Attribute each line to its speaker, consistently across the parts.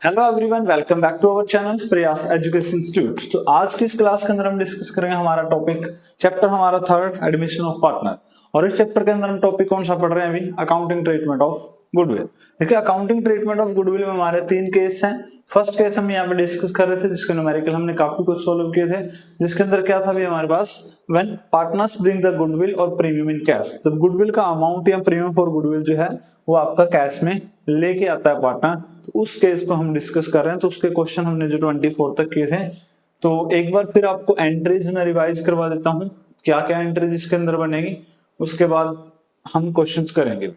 Speaker 1: Hello everyone, welcome back to our channel Prayas education institute. तो आज की इस क्लास के अंदर हम डिस्कस करेंगे हमारा टॉपिक चैप्टर हमारा थर्ड एडमिशन ऑफ पार्टनर। और इस चैप्टर के अंदर हम टॉपिक कौन सा पढ़ रहे हैं अभी? Accounting treatment of goodwill. देखिए, अकाउंटिंग ट्रीटमेंट ऑफ गुडविल में हमारे 3 केस हैं। फर्स्ट केस हम यहाँ पे डिस्कस कर रहे थे जिसके न्यूमेरिकल हमने काफी कुछ सोल्व किए थे, जिसके अंदर क्या था भी हमारे पास, when partners bring the goodwill और प्रीमियम इन कैश। जब गुडविल का अमाउंट या प्रीमियम फॉर गुडविल जो है वो आपका कैश में लेके आता है पार्टनर, तो उस केस को हम डिस्कस कर रहे हैं। तो उसके क्वेश्चन हमने जो 24 तक किए थे, तो एक बार फिर आपको एंट्रीज में रिवाइज करवा देता हूँ क्या क्या एंट्रीज इसके अंदर बनेगी, उसके बाद हम क्वेश्चंस करेंगे।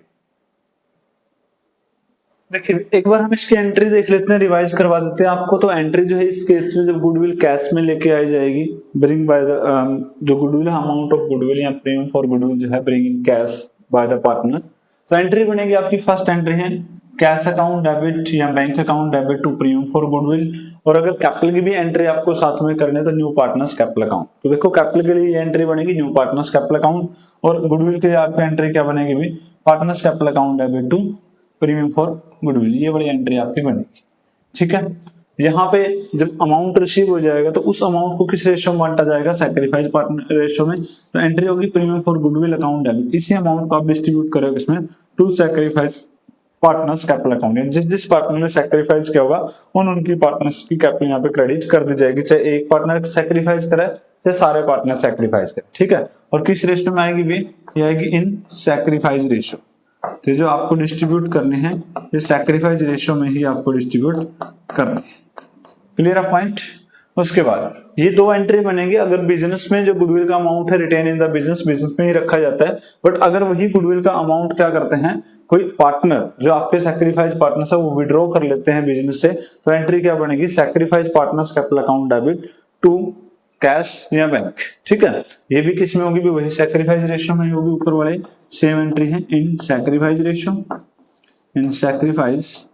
Speaker 1: देखिए, एक बार हम इसकी एंट्री देख लेते हैं, रिवाइज करवा देते हैं आपको। तो एंट्री जो है इस केस में, जब गुडविल कैश में लेके आई जाएगी, ब्रिंग बाय द जो गुडविल है, अमाउंट ऑफ गुडविल या प्रीमियम फॉर गुडविल जो है bring in cash by the partner. तो एंट्री बनेगी आपकी, फर्स्ट एंट्री है कैश अकाउंट डेबिट या bank account debit to premium for goodwill. और अगर कैपिटल की भी एंट्री आपको साथ में करनी है तो न्यू पार्टनर्स कैपिटल अकाउंट। तो देखो, कैपिटल के लिए एंट्री बनेगी न्यू पार्टनर्स कैपिटल अकाउंट, और गुडविल के लिए आपकी एंट्री क्या बनेगी भी? Partners capital account debit to premium for goodwill. ये बड़ी एंट्री आपकी बनेगी, ठीक है। यहाँ पे जब अमाउंट रिसीव हो जाएगा तो उस अमाउंट को किस रेशियो में बांटा जाएगा? सैक्रिफाइस पार्टनर रेशियो में। तो एंट्री होगी premium for goodwill account debit. इसी अमाउंट को आप डिस्ट्रीब्यूट करोगे इसमें to sacrifice partners capital account. जिस जिस पार्टनर ने सैक्रिफाइस किया होगा उनकी पार्टनर्स की कैपिटल यहाँ पे क्रेडिट कर दी जाएगी, चाहे एक पार्टनर सैक्रिफाइस करे चाहे सारे पार्टनर सैक्रिफाइस करे, ठीक है। और किस रेशियो में आएगी भी? ये आएगी इन सैक्रिफाइस रेशियो। तो जो आपको डिस्ट्रीब्यूट करने हैं ये सैक्रिफाइस रेशियो में ही आपको डिस्ट्रीब्यूट करने हैं। Clear a point? उसके बाद ये 2 एंट्री बनेगी अगर बिजनेस में जो गुडविल का अमाउंट है रिटेन इन द बिजनेस में ही रखा जाता है। बट अगर वही गुडविल का अमाउंट क्या करते हैं, कोई पार्टनर जो आपके सैक्रिफाइस पार्टनर है वो विड्रॉ कर लेते हैं बिजनेस से, तो एंट्री क्या बनेगी? Sacrifice partners capital account debit to cash या बैंक, ठीक है। ये भी किस में होगी भी? वही सैक्रिफाइस रेशियो में होगी। ऊपर वाले सेम एंट्री है in sacrifice ratio, in sacrifice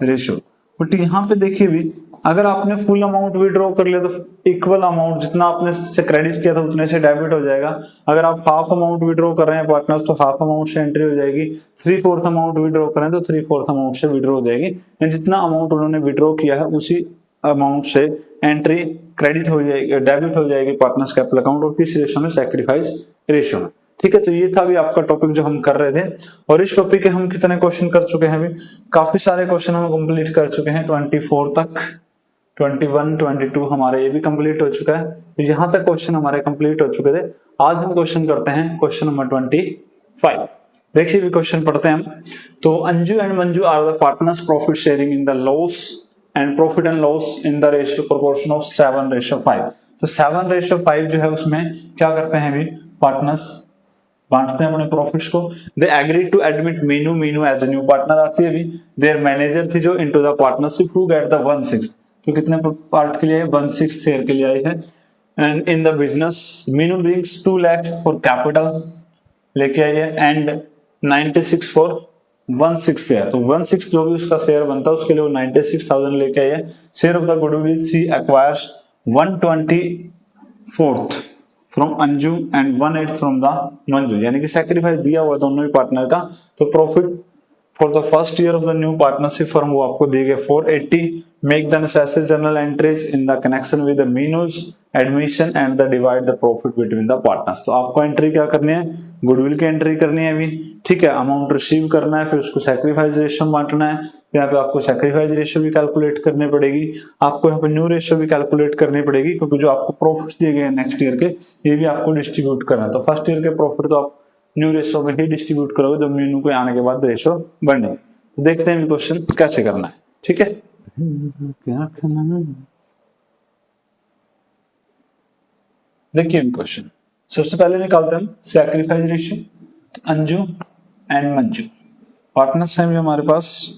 Speaker 1: ratio. But यहाँ पे देखिए भी, अगर आपने फुल अमाउंट विड्रॉ कर लिया तो इक्वल अमाउंट जितना आपने से क्रेडिट किया था उतने से डेबिट हो जाएगा। अगर आप हाफ अमाउंट विड्रॉ कर रहे हैं पार्टनर्स तो हाफ अमाउंट से एंट्री हो जाएगी। 3/4 अमाउंट विड्रॉ कर रहे हैं तो 3/4 अमाउंट से विड्रॉ हो जाएगी। जितना अमाउंट उन्होंने विड्रॉ किया है उसी अमाउंट से एंट्री क्रेडिट हो जाएगी, डेबिट हो जाएगी पार्टनर्स कैपिटल अकाउंट, और किस रेशियो में? सैक्रिफाइस रेशियो में, ठीक है। तो ये था भी आपका टॉपिक जो हम कर रहे थे। और इस टॉपिक के हम कितने क्वेश्चन कर चुके हैं? अभी काफी सारे क्वेश्चन हम कंप्लीट कर चुके हैं 24 तक। 21, 22 हमारे ये भी कंप्लीट हो चुका है। तो यहाँ तक क्वेश्चन हमारे कंप्लीट हो चुके थे। आज हम क्वेश्चन करते हैं क्वेश्चन नंबर 25। देखिए भी क्वेश्चन पढ़ते हैं हम। तो Anju and Manju are the partners profit sharing in the loss and profit and loss in the ratio proportion of 7:5। तो 7:5 जो है उसमें क्या करते हैं भी? पार्टनर्स बांटते हैं अपने प्रॉफिट्स को। They agreed to admit Meenu as a new partner आती है भी। देयर मैनेजर थी जो into the partnership who get the 1/6। तो कितने पार्ट के लिए? 1/6 शेयर के लिए आई है। And in the business Meenu brings 2 lakh for capital लेके आई है, एंड 96 फॉर 1/6 शेयर। तो 1/6 जो भी उसका शेयर बनता है उसके लिए वो 96,000 लेके आई है। Share of the goodwill she acquires 1/24 from Anju and 1/8 from the Manju. यानी कि सैक्रिफाइस दिया हुआ दोनों ही पार्टनर का। तो profit for the first year of the new partnership firm वो आपको दिए गए 480। Make the necessary journal entries in the connection with the Meenu's admission and the divide the profit between the partners. तो आपको एंट्री क्या करनी है? गुडविल की एंट्री करनी है अभी, ठीक है। अमाउंट रिसीव करना है, फिर उसको सैक्रिफाइस रेशियो बांटना है। यहाँ पे आपको सैक्रिफाइस रेशियो भी कैलकुलेट करनी पड़ेगी। आपको यहाँ पे न्यू रेशियो भी कैलकुलेट करनी पड़ेगी, क्योंकि जो आपको प्रॉफिट दिए गए नेक्स्ट ईयर के ये भी आपको डिस्ट्रीब्यूट करना है। तो फर्स्ट ईयर के प्रॉफिट तो आप न्यू रेशियो में ही डिस्ट्रीब्यूट करोगे जब मीनू को आने के बाद रेशियो बढ़ने। तो देखते हैं क्वेश्चन कैसे करना है, ठीक है। क्या करना है देखिए क्वेश्चन। सबसे पहले निकालते हैं सैक्रिफाइस रेशियो। तो अंजू एंड मंजू पार्टनर्स हैं हमारे पास,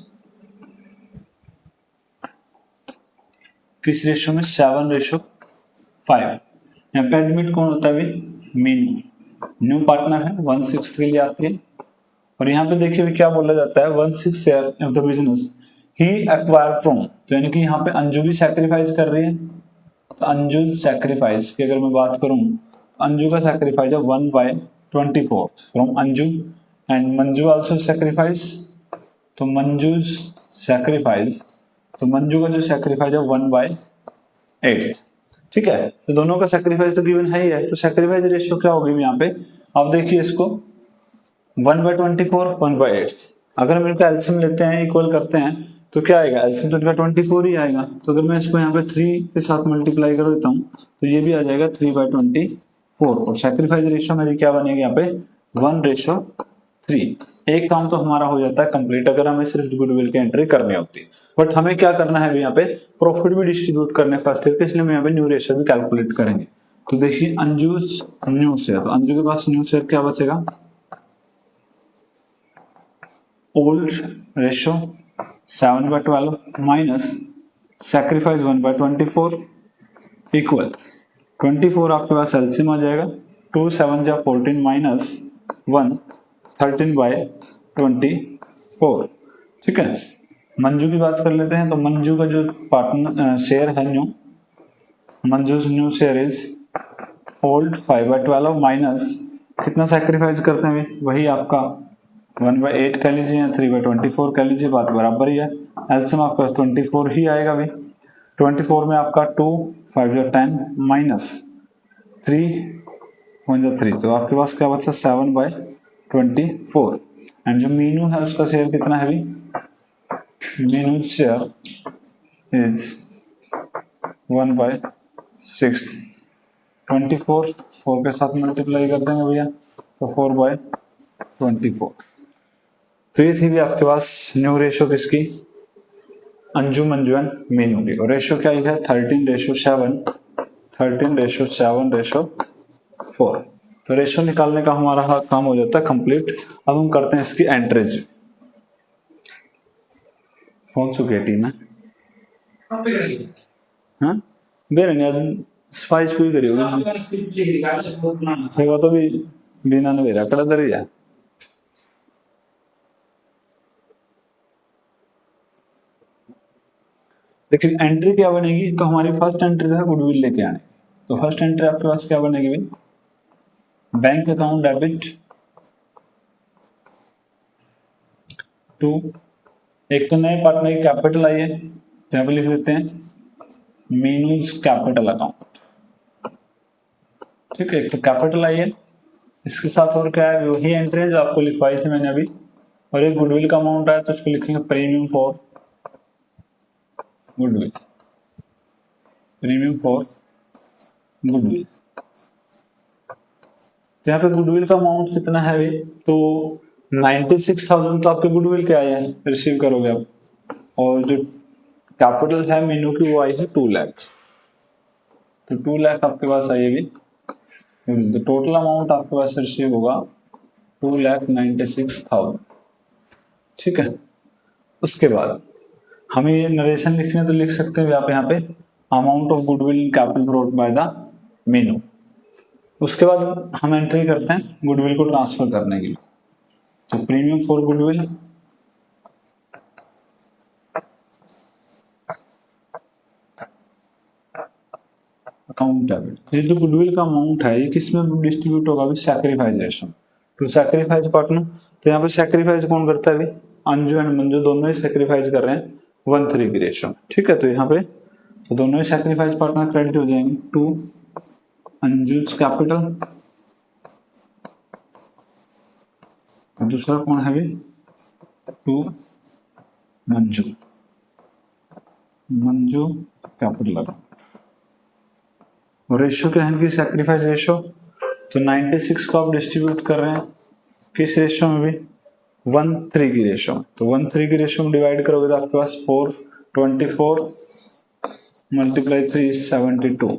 Speaker 1: किस रेशियो में? 7:5। यहाँ पे एडमिट कौन होता है? मीनू न्यू पार्टनर है, 1/6 के लिए आती है। और यहाँ पे देखिए क्या बोला जाता है? 1/6 share of the business he acquire from. तो यानी कि यहाँ पे अंजू भी सैक्रिफाइस कर रही है। तो अंजू सैक्रिफाइस की अगर मैं बात करूं, अंजू का सैक्रिफाइस है 1/24 from Anju, and Manju also sacrifice. तो मंजू सैक्रिफाइस तो मंजू का जो सैक्रिफाइस है 1/8। ठीक है, तो दोनों का सैक्रिफाइस तो गिवन है ही है, तो सैक्रिफाइस रेशियो क्या होगी यहाँ पे, अब देखिए इसको 1/24 1/8, अगर हम इनका एलसीएम लेते हैं इक्वल करते हैं तो क्या आएगा, एलसीएम तो इनका 24 ही आएगा। तो अगर मैं इसको यहाँ पे 3 के साथ मल्टीप्लाई कर देता हूँ तो ये भी आ जाएगा 3/24, और सैक्रिफाइस रेशियो मेरी क्या बनेगी यहाँ पे 1:3। एक काम तो हमारा हो जाता है कंप्लीट, अगर हमें सिर्फ गुडविल की एंट्री करनी होती है। बट हमें क्या करना है अभी यहाँ पे, प्रॉफिट भी डिस्ट्रीब्यूट करने फर्स्ट ईयर के, इसलिए हम यहाँ पे न्यू रेशियो भी कैलकुलेट करेंगे। तो देखिए अंजुस न्यू शेयर, तो अंजू के पास न्यू शेयर क्या बचेगा, old ratio 7/12 minus sacrifice 1/24 equal 24, आपके पास एलसीएम आ जाएगा 2 7 जा 14 माइनस 1 13/24। ठीक है, मंजू की बात कर लेते हैं, तो मंजू का जो पार्टनर शेयर है new, Manju's new share is old 5/12 minus कितना सैक्रिफाइस करते हैं, वही आपका 1/8 कह लीजिए या 3/24 कह लीजिए, बात बराबर ही है। एलसीएम आपके पास 24 ही आएगा भाई, 24 में आपका 2 5 जा 10 माइनस 3 1 जा 3, तो आपके पास क्या बचा 7/24। एंड जो मीनू है उसका शेयर कितना है, मीनू शेयर इज 1/6, 24 4 के साथ मल्टीप्लाई कर देंगे भैया तो 4/24। तो ये थी भी आपके पास न्यू रेशियो किसकी, अंजू मंजू एंड मीनू की, और रेशियो क्या है 13:7, 13:7:4। तो रेशियो निकालने का हमारा काम हो जाता है कंप्लीट। अब हम करते हैं इसकी एंट्रीज। कौन चुकी टीम है, हाँ बेरे आज स्पाइस कोई करी होगी तो भी बिना ने बेरा कड़ा दरी है। लेकिन एंट्री क्या बनेगी, तो हमारी फर्स्ट एंट्री है गुडविल लेके आने, तो फर्स्ट एंट्री आपके पास क्या बनेगी भाई, बैंक अकाउंट डेबिट टू, एक तो नए पार्टनर की कैपिटल आई है तो यहाँ पे लिख देते हैं मीनूज कैपिटल अकाउंट। ठीक है, एक तो कैपिटल आई है, इसके साथ और क्या है, वही एंट्री है जो आपको लिखवाई थी मैंने अभी, और एक गुडविल का अमाउंट आया तो उसको लिखेंगे premium for goodwill, premium for goodwill. तो यहाँ पे गुडविल का अमाउंट कितना है भाई, तो 96,000 तो आपके गुडविल के आए हैं, रिसीव करोगे आप, और जो कैपिटल है मीनू की वो आई है 2 लाख, तो 2 लाख आपके पास आएगी, तो टोटल अमाउंट आपके पास रिसीव होगा 2,96,000। ठीक है, उसके बाद हमें ये नरेशन लिखने तो लिख सकते हैं आप यहाँ पे amount of goodwill in capital brought by the Meenu. उसके बाद हम एंट्री करते हैं गुडविल को ट्रांसफर करने के लिए, तो premium for goodwill account debit, ये जो गुडविल का अमाउंट है ये किस में डिस्ट्रीब्यूट होगा, sacrifice ratio two sacrifice partner. तो यहाँ पे सैक्रिफाइस कौन करता है, अंजू एंड मंजू दोनों ही सैक्रिफाइस कर रहे हैं 1:3 की रेशियो। ठीक है, तो यहाँ पे तो दोनों ही सैक्रिफाइस पार्टनर क्रेडिट हो जाएंगे टू अंजूज कैपिटल, दूसरा कौन है भी to Manju, Manju capital account. Ratio क्या है इनकी, सैक्रिफाइस रेशियो, तो 96 को आप डिस्ट्रीब्यूट कर रहे हैं किस रेशियो में भी 1:3 की रेशियो में, तो 1:3 की रेशियो में डिवाइड करोगे तो आपके पास 424 मल्टीप्लाई 3 72,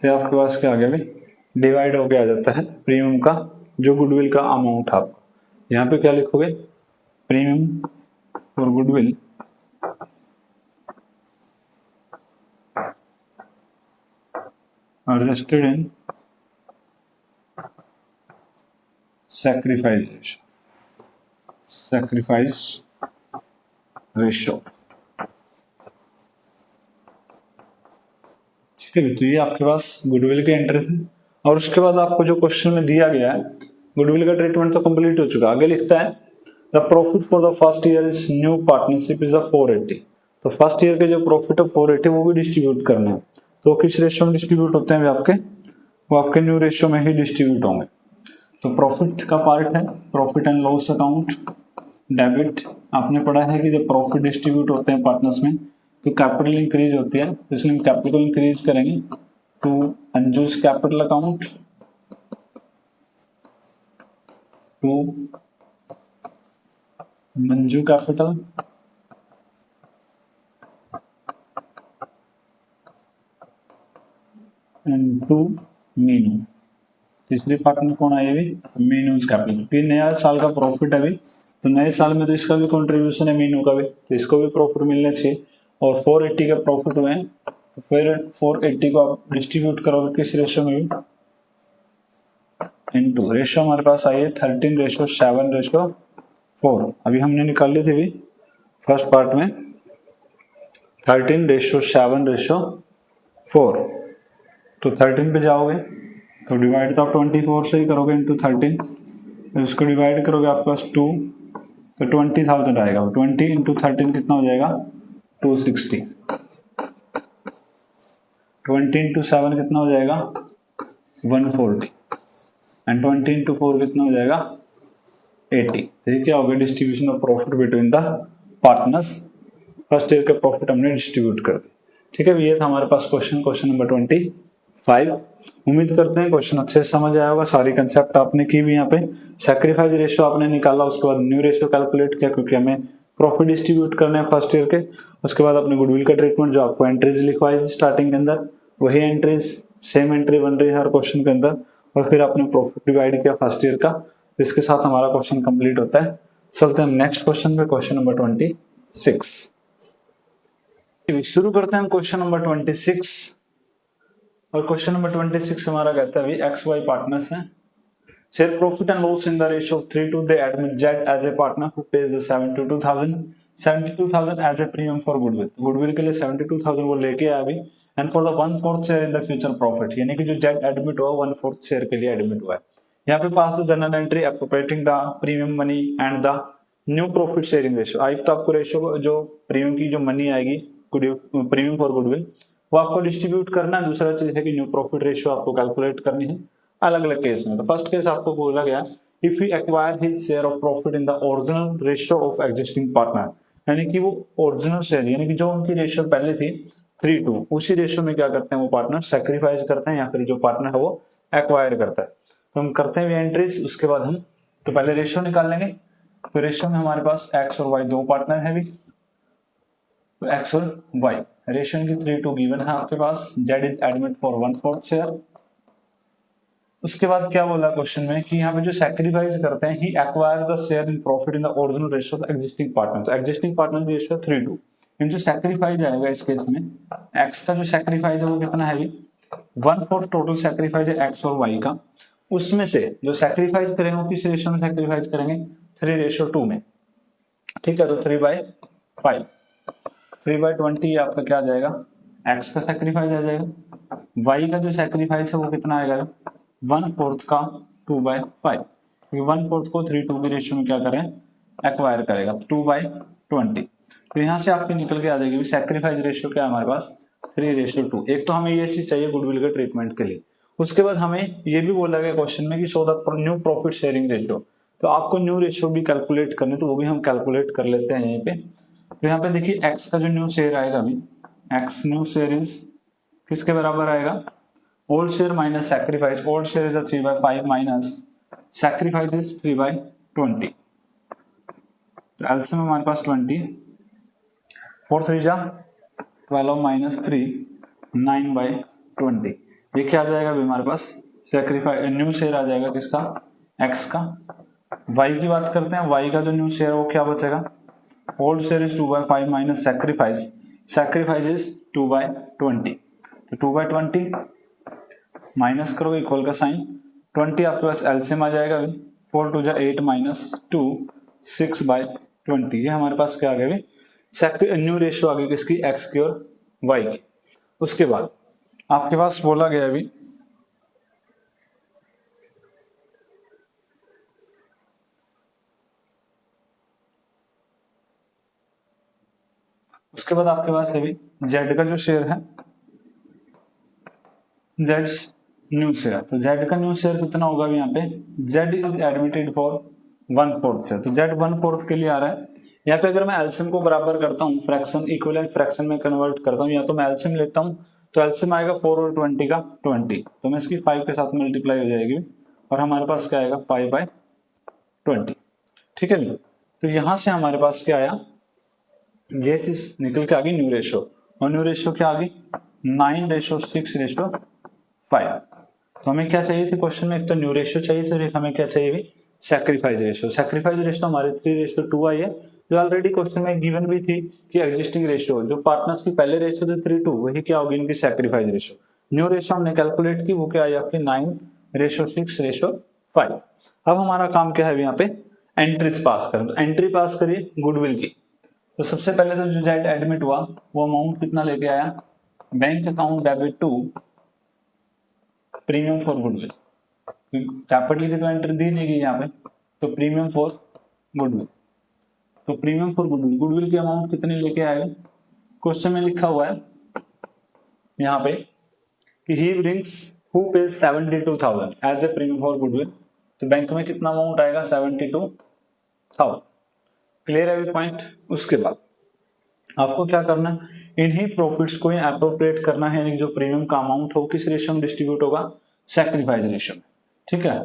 Speaker 1: तो आपके पास क्या आ गया भाई, डिवाइड होके आ जाता है प्रीमियम का जो गुडविल का अमाउंट है। आप यहाँ पे क्या लिखोगे, premium for goodwill adjusted in sacrifice ratio। ठीक है, तो ये आपके पास गुडविल के एंट्री थे, और उसके बाद आपको जो क्वेश्चन में दिया गया है गुडविल का ट्रीटमेंट तो कंप्लीट हो चुका है। आगे लिखता है the profit for the first year is new partnership is 480, तो फर्स्ट ईयर के जो प्रॉफिट है 480 वो भी डिस्ट्रीब्यूट करना है। तो किस रेशियो में डिस्ट्रीब्यूट होते हैं आपके, वो आपके न्यू रेशियो में ही डिस्ट्रीब्यूट होंगे। तो प्रॉफिट का पार्ट है profit and loss account debit. आपने पढ़ा है कि जब प्रॉफिट डिस्ट्रीब्यूट होते हैं पार्टनर्स में तो कैपिटल इंक्रीज होती है, तो इसलिए हम कैपिटल को इंक्रीज करेंगे to Anju's capital account to Manju capital and to Meenu. तीसरी पार्ट में कौन आएगी, मीनूज कैपिटल। ये नया साल का प्रॉफिट है अभी, तो नए साल में तो इसका भी कंट्रीब्यूशन है मीनू का भी, तो इसको भी प्रॉफिट मिलना चाहिए। और 480 का प्रॉफिट हुए हैं, तो फिर 480 को आप डिस्ट्रीब्यूट करोगे किस रेशियो में भी, इनटू रेशियो हमारे पास आई है 13:7:4। अभी हमने निकाल ली थी भी फर्स्ट पार्ट में 13:7:4। तो 13 पे जाओगे तो डिवाइड तो आप 24 से ही करोगे इंटू 13, तो इसको डिवाइड करोगे आपके पास 2, तो 20,000 आएगा। 20 इंटू 13 कितना हो जाएगा 260। 20 इंटू 7 कितना हो जाएगा 140 एंड 20 इंटू 4 कितना हो जाएगा 80। तो ये क्या हो गया distribution of profit between the partners. First year का प्रॉफिट हमने डिस्ट्रीब्यूट कर दिया। ठीक है, ये था हमारे पास क्वेश्चन नंबर 25। उम्मीद करते हैं क्वेश्चन अच्छे से समझ आया होगा। सारी कंसेप्ट आपने की भी यहाँ पे। सैक्रिफाइस रेशियो आपने निकाला, उसके बाद न्यू रेशियो कैलकुलेट किया क्योंकि हमें प्रॉफिट डिस्ट्रीब्यूट करने हैं फर्स्ट ईयर के। उसके बाद अपने गुडविल का ट्रीटमेंट जो आपको एंट्रीज लिखवाई स्टार्टिंग के अंदर, वही एंट्रीज सेम एंट्री बन रही है हर क्वेश्चन के अंदर, और फिर आपने प्रॉफिट डिवाइड किया फर्स्ट ईयर का। इसके साथ हमारा क्वेश्चन कंप्लीट होता है। चलते हैं हम नेक्स्ट क्वेश्चन पे, क्वेश्चन नंबर 26। शुरू करते हैं हम क्वेश्चन नंबर 26। और क्वेश्चन नंबर 26 हमारा कहता है एक्स वाई पार्टनर्स हैं, share profit and loss in the ratio of 3 to they admit Z as a partner who pays the 72,000 as a premium for goodwill. Goodwill के लिए 72,000 वो लेके आया अभी, and for the 1/4 share in the future profit, यानी कि जो Z admit हुआ 1/4 शेयर के लिए एडमिट हुआ है। यहाँ पे pass the journal entry appropriating the premium money and the new profit sharing ratio. I तो आपको रेशियो जो प्रीमियम की जो मनी आएगी प्रीमियम फॉर गुडविल वो आपको डिस्ट्रीब्यूट करना है। दूसरा चीज है कि न्यू प्रॉफिट रेशियो आपको कैलकुलेट करनी है अलग अलग केस में। तो फर्स्ट केस आपको बोला गया if he acquire his share of profit in the original ratio of existing partner, यानी कि वो ओरिजिनल शेयर यानी कि जो उनकी रेशियो पहले थी 3:2 उसी रेशियो में क्या करते हैं वो पार्टनर सेक्रीफाइस करते हैं या फिर जो पार्टनर है वो एक्वायर करता है। तो हम करते हैं एंट्रीज, उसके बाद हम तो पहले रेशियो निकाल लेंगे। तो रेशियो में हमारे पास एक्स और वाई दो पार्टनर है भी, तो एक्स और वाई रेशियो की 3:2 गिवन है आपके पास। Z is admit for 1/4 share. उसके बाद क्या बोला क्वेश्चन में कि यहाँ पे जो सैक्रिफाइस करते हैं ही acquire the share in profit in the original ratio of existing partner. तो एग्जिस्टिंग पार्टनर की रेशियो 3:2, इन जो सैक्रिफाइस आएगा इस केस में एक्स का जो सैक्रिफाइस है वो कितना है, 1/4 टोटल सैक्रिफाइस है एक्स और वाई का। उसमें से जो सैक्रिफाइस करेंगे वो किस रेशियो में सैक्रिफाइस करेंगे 3:2 में। ठीक है, तो 3/5 3/20 आपका क्या आ जाएगा एक्स का सैक्रिफाइस आ जाएगा। वाई का जो सैक्रिफाइस है वो कितना आएगा 1/4 का 2/5, क्योंकि 1/4 को 3:2 की रेशियो में क्या करें एक्वायर करेगा 2/20। तो यहाँ से आपके निकल के आ जाएगी सैक्रिफाइस रेशियो क्या है हमारे पास 3:2। एक तो हमें ये चीज चाहिए गुडविल के ट्रीटमेंट के लिए। उसके बाद हमें ये भी बोला गया क्वेश्चन में कि so the new profit sharing ratio, तो आपको न्यू रेशियो भी कैलकुलेट करनी, तो वो भी हम कैलकुलेट कर लेते हैं यहीं पे। तो यहाँ पे देखिए एक्स का जो न्यू शेयर आएगा अभी, एक्स न्यू शेयर इज किसके बराबर आएगा old share minus sacrifice. Old share is 3/5 minus sacrifice is 3/20। तो एलसीएम में हमारे पास 20, 4 3 जा 12 माइनस 3 9/20। ये क्या आ जाएगा अभी हमारे पास सैक्रिफाइस न्यू शेयर आ जाएगा किसका एक्स का। वाई की बात करते हैं, वाई का जो न्यू शेयर वो क्या बचेगा old share is 2/5 minus sacrifice, sacrifice is 2/20। तो 2/20 माइनस करोगे इक्वल का साइन 20 आपके पास एलसीएम आ जाएगा अभी 4 2 जा 8 माइनस 2 6/20। ये हमारे पास क्या आ गया अभी न्यू रेशियो आ गई किसकी एक्स की और वाई की। उसके बाद आपके पास बोला गया अभी उसके बाद आपके पास है भी जेड का जो शेयर है, जेड न्यू शेयर, तो जेड का न्यू शेयर कितना होगा यहाँ पे, Z is admitted for 1/4 share, तो जेड 1/4 के लिए आ रहा है। यहाँ पे अगर मैं एलसीएम को बराबर करता हूँ, फ्रैक्शन इक्विवेलेंट फ्रैक्शन में कन्वर्ट करता हूँ, या तो मैं एलसीएम लेता हूँ, तो एलसीएम आएगा 4 और 20 का 20, तो मैं इसकी 5 के साथ मल्टीप्लाई हो जाएगी और हमारे पास क्या आएगा 5/20। ठीक है भैया, तो यहां से हमारे पास क्या आया, ये चीज निकल के आ गई न्यू रेशो, और न्यू रेशो क्या आ गई 9:6:5। तो हमें क्या चाहिए थी क्वेश्चन में, एक तो न्यू रेशो चाहिए थी और एक हमें क्या चाहिए भी, सैक्रिफाइस रेशो। सैक्रिफाइस रेशो हमारे 3:2 आई है, जो ऑलरेडी क्वेश्चन में गिवन भी थी कि एग्जिस्टिंग रेशो जो पार्टनर्स की पहले रेशो थी 3:2, वही क्या होगी इनकी सैक्रिफाइस रेशो। न्यू रेशो हमने कैलकुलेट की, वो क्या आई आपकी 9:6:5। अब हमारा काम क्या है यहाँ पे, एंट्रीज पास करें, तो एंट्री पास करिए गुडविल की। तो सबसे पहले तो जो जेड एडमिट हुआ वो अमाउंट कितना लेके आया, bank account debit to premium for goodwill, capital की तो एंट्री दी नहीं गई यहाँ पे, तो प्रीमियम फॉर गुडविल, तो प्रीमियम फॉर गुडविल, गुडविल की अमाउंट कितनी लेके आएगा, क्वेश्चन में लिखा हुआ है यहाँ पे कि he brings who pays 72,000 as a premium for goodwill, तो बैंक में कितना अमाउंट आएगा 72,000। क्लियर है पॉइंट। उसके बाद आपको क्या करना है, इन्हीं प्रॉफिट्स को एप्रोप्रिएट करना है, यानी जो प्रीमियम का अमाउंट हो किस रेशियो में डिस्ट्रीब्यूट होगा, सैक्रिफाइस रेशियो में। ठीक है,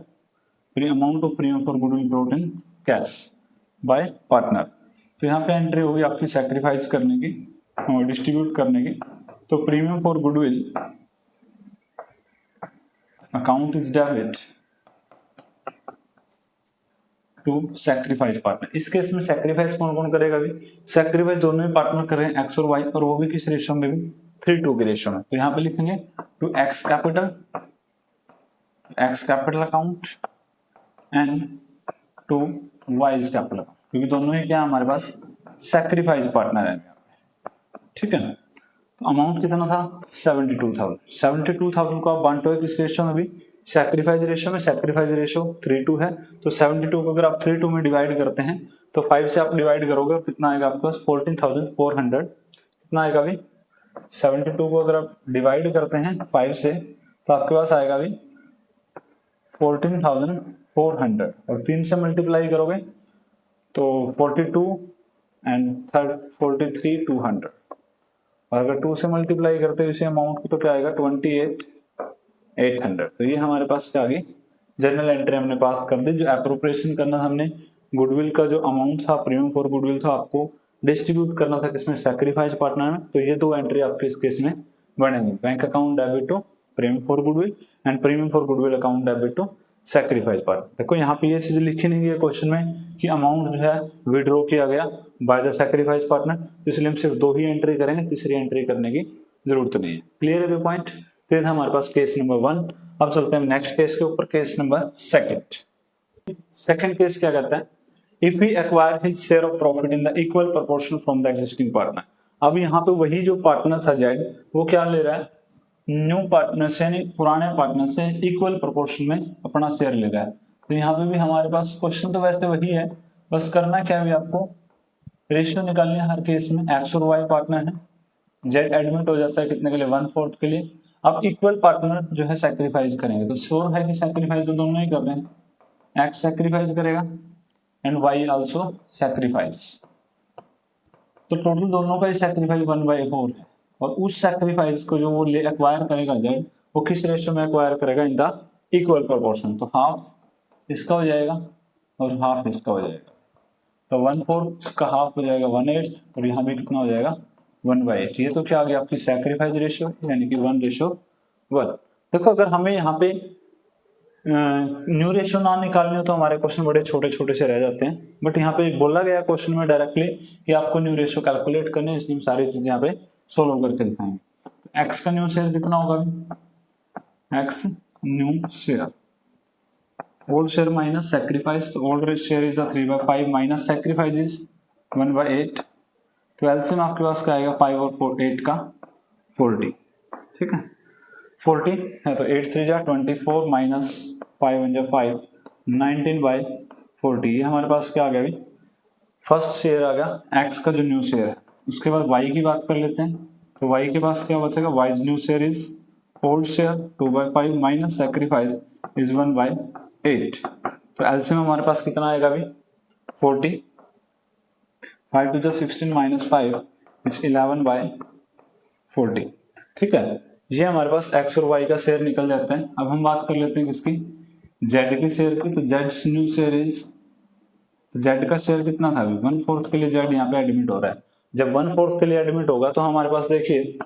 Speaker 1: amount of premium for goodwill brought in cash bye partner, तो यहाँ पे एंट्री होगी आपकी सैक्रिफाइस करने की और डिस्ट्रीब्यूट करने की, तो premium for goodwill account is debit to sacrifice partner. इस केस में सैक्रिफाइस कौन कौन करेगा, अभी सैक्रिफाइस दोनों ही पार्टनर कर रहे हैं एक्स और वाई, और वो भी किस रेशियो में भी 3:2 के रेशियो में, तो यहाँ पे लिखेंगे to X capital account and to Y's capital account, क्योंकि दोनों ही क्या हमारे पास सैक्रिफाइस पार्टनर है। ठीक है, तो अमाउंट कितना था 72,000 को आप बांटो किस रेशियो में भी, सैक्रिफाइस रेशियो में, सैक्रिफाइस रेशियो 3:2 है, तो 72 को अगर आप 3:2 में डिवाइड करते हैं तो 5 से आप डिवाइड करोगे कितना आएगा आपके पास 14,400, कितना आएगा अभी 72 को अगर आप डिवाइड करते हैं 5 से तो आपके पास आएगा अभी 14,400, और 3 से मल्टीप्लाई करोगे तो 42 एंड 43,200, और अगर 2 से मल्टीप्लाई करते हैं इसी अमाउंट को तो क्या आएगा 28,800। तो ये हमारे पास क्या आ गई जनरल एंट्री हमने पास कर दी। जो एप्रोप्रिएशन करना हमने गुडविल का जो अमाउंट था प्रीमियम फॉर गुडविल था आपको डिस्ट्रीब्यूट करना था किसमें, सैक्रिफाइस पार्टनर में, तो ये दो एंट्री आपके इस केस में बनेंगे, bank account debit to premium for goodwill and premium for goodwill account debit to sacrifice partner. देखो यहाँ पे ये चीज लिखी नहीं है क्वेश्चन में कि अमाउंट जो है विड्रॉ किया गया बाय द सैक्रिफाइस पार्टनर, इसलिए हम सिर्फ 2 ही एंट्री करेंगे, तीसरी एंट्री करने की जरूरत नहीं है। क्लियर है पॉइंट। तो ये था हमारे पास केस नंबर 1। अब चलते हैं नेक्स्ट केस के ऊपर, केस नंबर 2। सेकंड केस क्या कहता है, if we acquire his share of profit in the equal proportion from the existing partner. अब यहाँ पे वही जो पार्टनर था जेड वो क्या ले रहा है, न्यू पार्टनर से यानी पुराने पार्टनर से इक्वल प्रोपोर्शन में अपना शेयर ले रहा है। तो यहाँ पे भी हमारे पास क्वेश्चन तो वैसे वही है, बस करना क्या है आपको, रेशियो निकालनी है हर केस में, एक्स और वाई पार्टनर है, जेड एडमिट हो जाता है कितने के लिए 1/4 के लिए। अब इक्वल पार्टनर जो है सैक्रिफाइस करेंगे, तो श्योर है कि सैक्रिफाइस तो दोनों ही कर रहे हैं, एक्स सैक्रिफाइस करेगा एंड वाई आल्सो सैक्रिफाइस, तो टोटल दोनों का ही सैक्रिफाइस 1/4 है। और उस सैक्रिफाइस को जो वो ले एक्वायर करेगा जेड, वो किस रेशियो में एक्वायर करेगा, इन द इक्वल प्रोपोर्शन, तो हाफ इसका हो जाएगा और हाफ इसका हो जाएगा, तो 1/4 का हाफ हो जाएगा 1/8, और यहाँ भी कितना हो जाएगा 1/8। ये तो क्या आ गया आपकी सैक्रिफाइस रेशियो, यानी कि 1:1। देखो अगर हमें यहाँ पे न्यू रेशियो ना निकालनी हो तो हमारे क्वेश्चन बड़े छोटे छोटे से रह जाते हैं, बट यहाँ पे बोला गया क्वेश्चन में डायरेक्टली कि आपको न्यू रेशियो कैलकुलेट करने, इसलिए सारी चीजें यहाँ पे सोल्व करके दिखाएंगे। एक्स का न्यू शेयर कितना होगा, x new share, old share minus sacrifice, old share is the 3/5 minus sacrifice is 1/8, तो एलसीएम आपके पास क्या आएगा 5 और 8 का 40। ठीक है, 40 है तो 8 3 जा 24 माइनस 5 1 जा 5, 19/40। ये हमारे पास क्या आ गया अभी, फर्स्ट शेयर आ गया एक्स का जो न्यू शेयर है उसके बाद y की बात कर लेते हैं, तो y के पास क्या बचेगा, wise new share is old share 2/5 minus sacrifice is 1/8। तो एलसीएम हमारे पास कितना आएगा अभी 40, 5 to the 16 minus 5 is 11/40। ठीक है, ये हमारे पास x और y का शेयर निकल जाता है। अब हम बात कर लेते हैं किसकी, z के शेयर की। तो z new share is, z का शेयर कितना था अभी 1/4 के लिए z यहाँ पे एडमिट हो रहा है। जब 1/4 के लिए एडमिट होगा तो हमारे पास देखिए,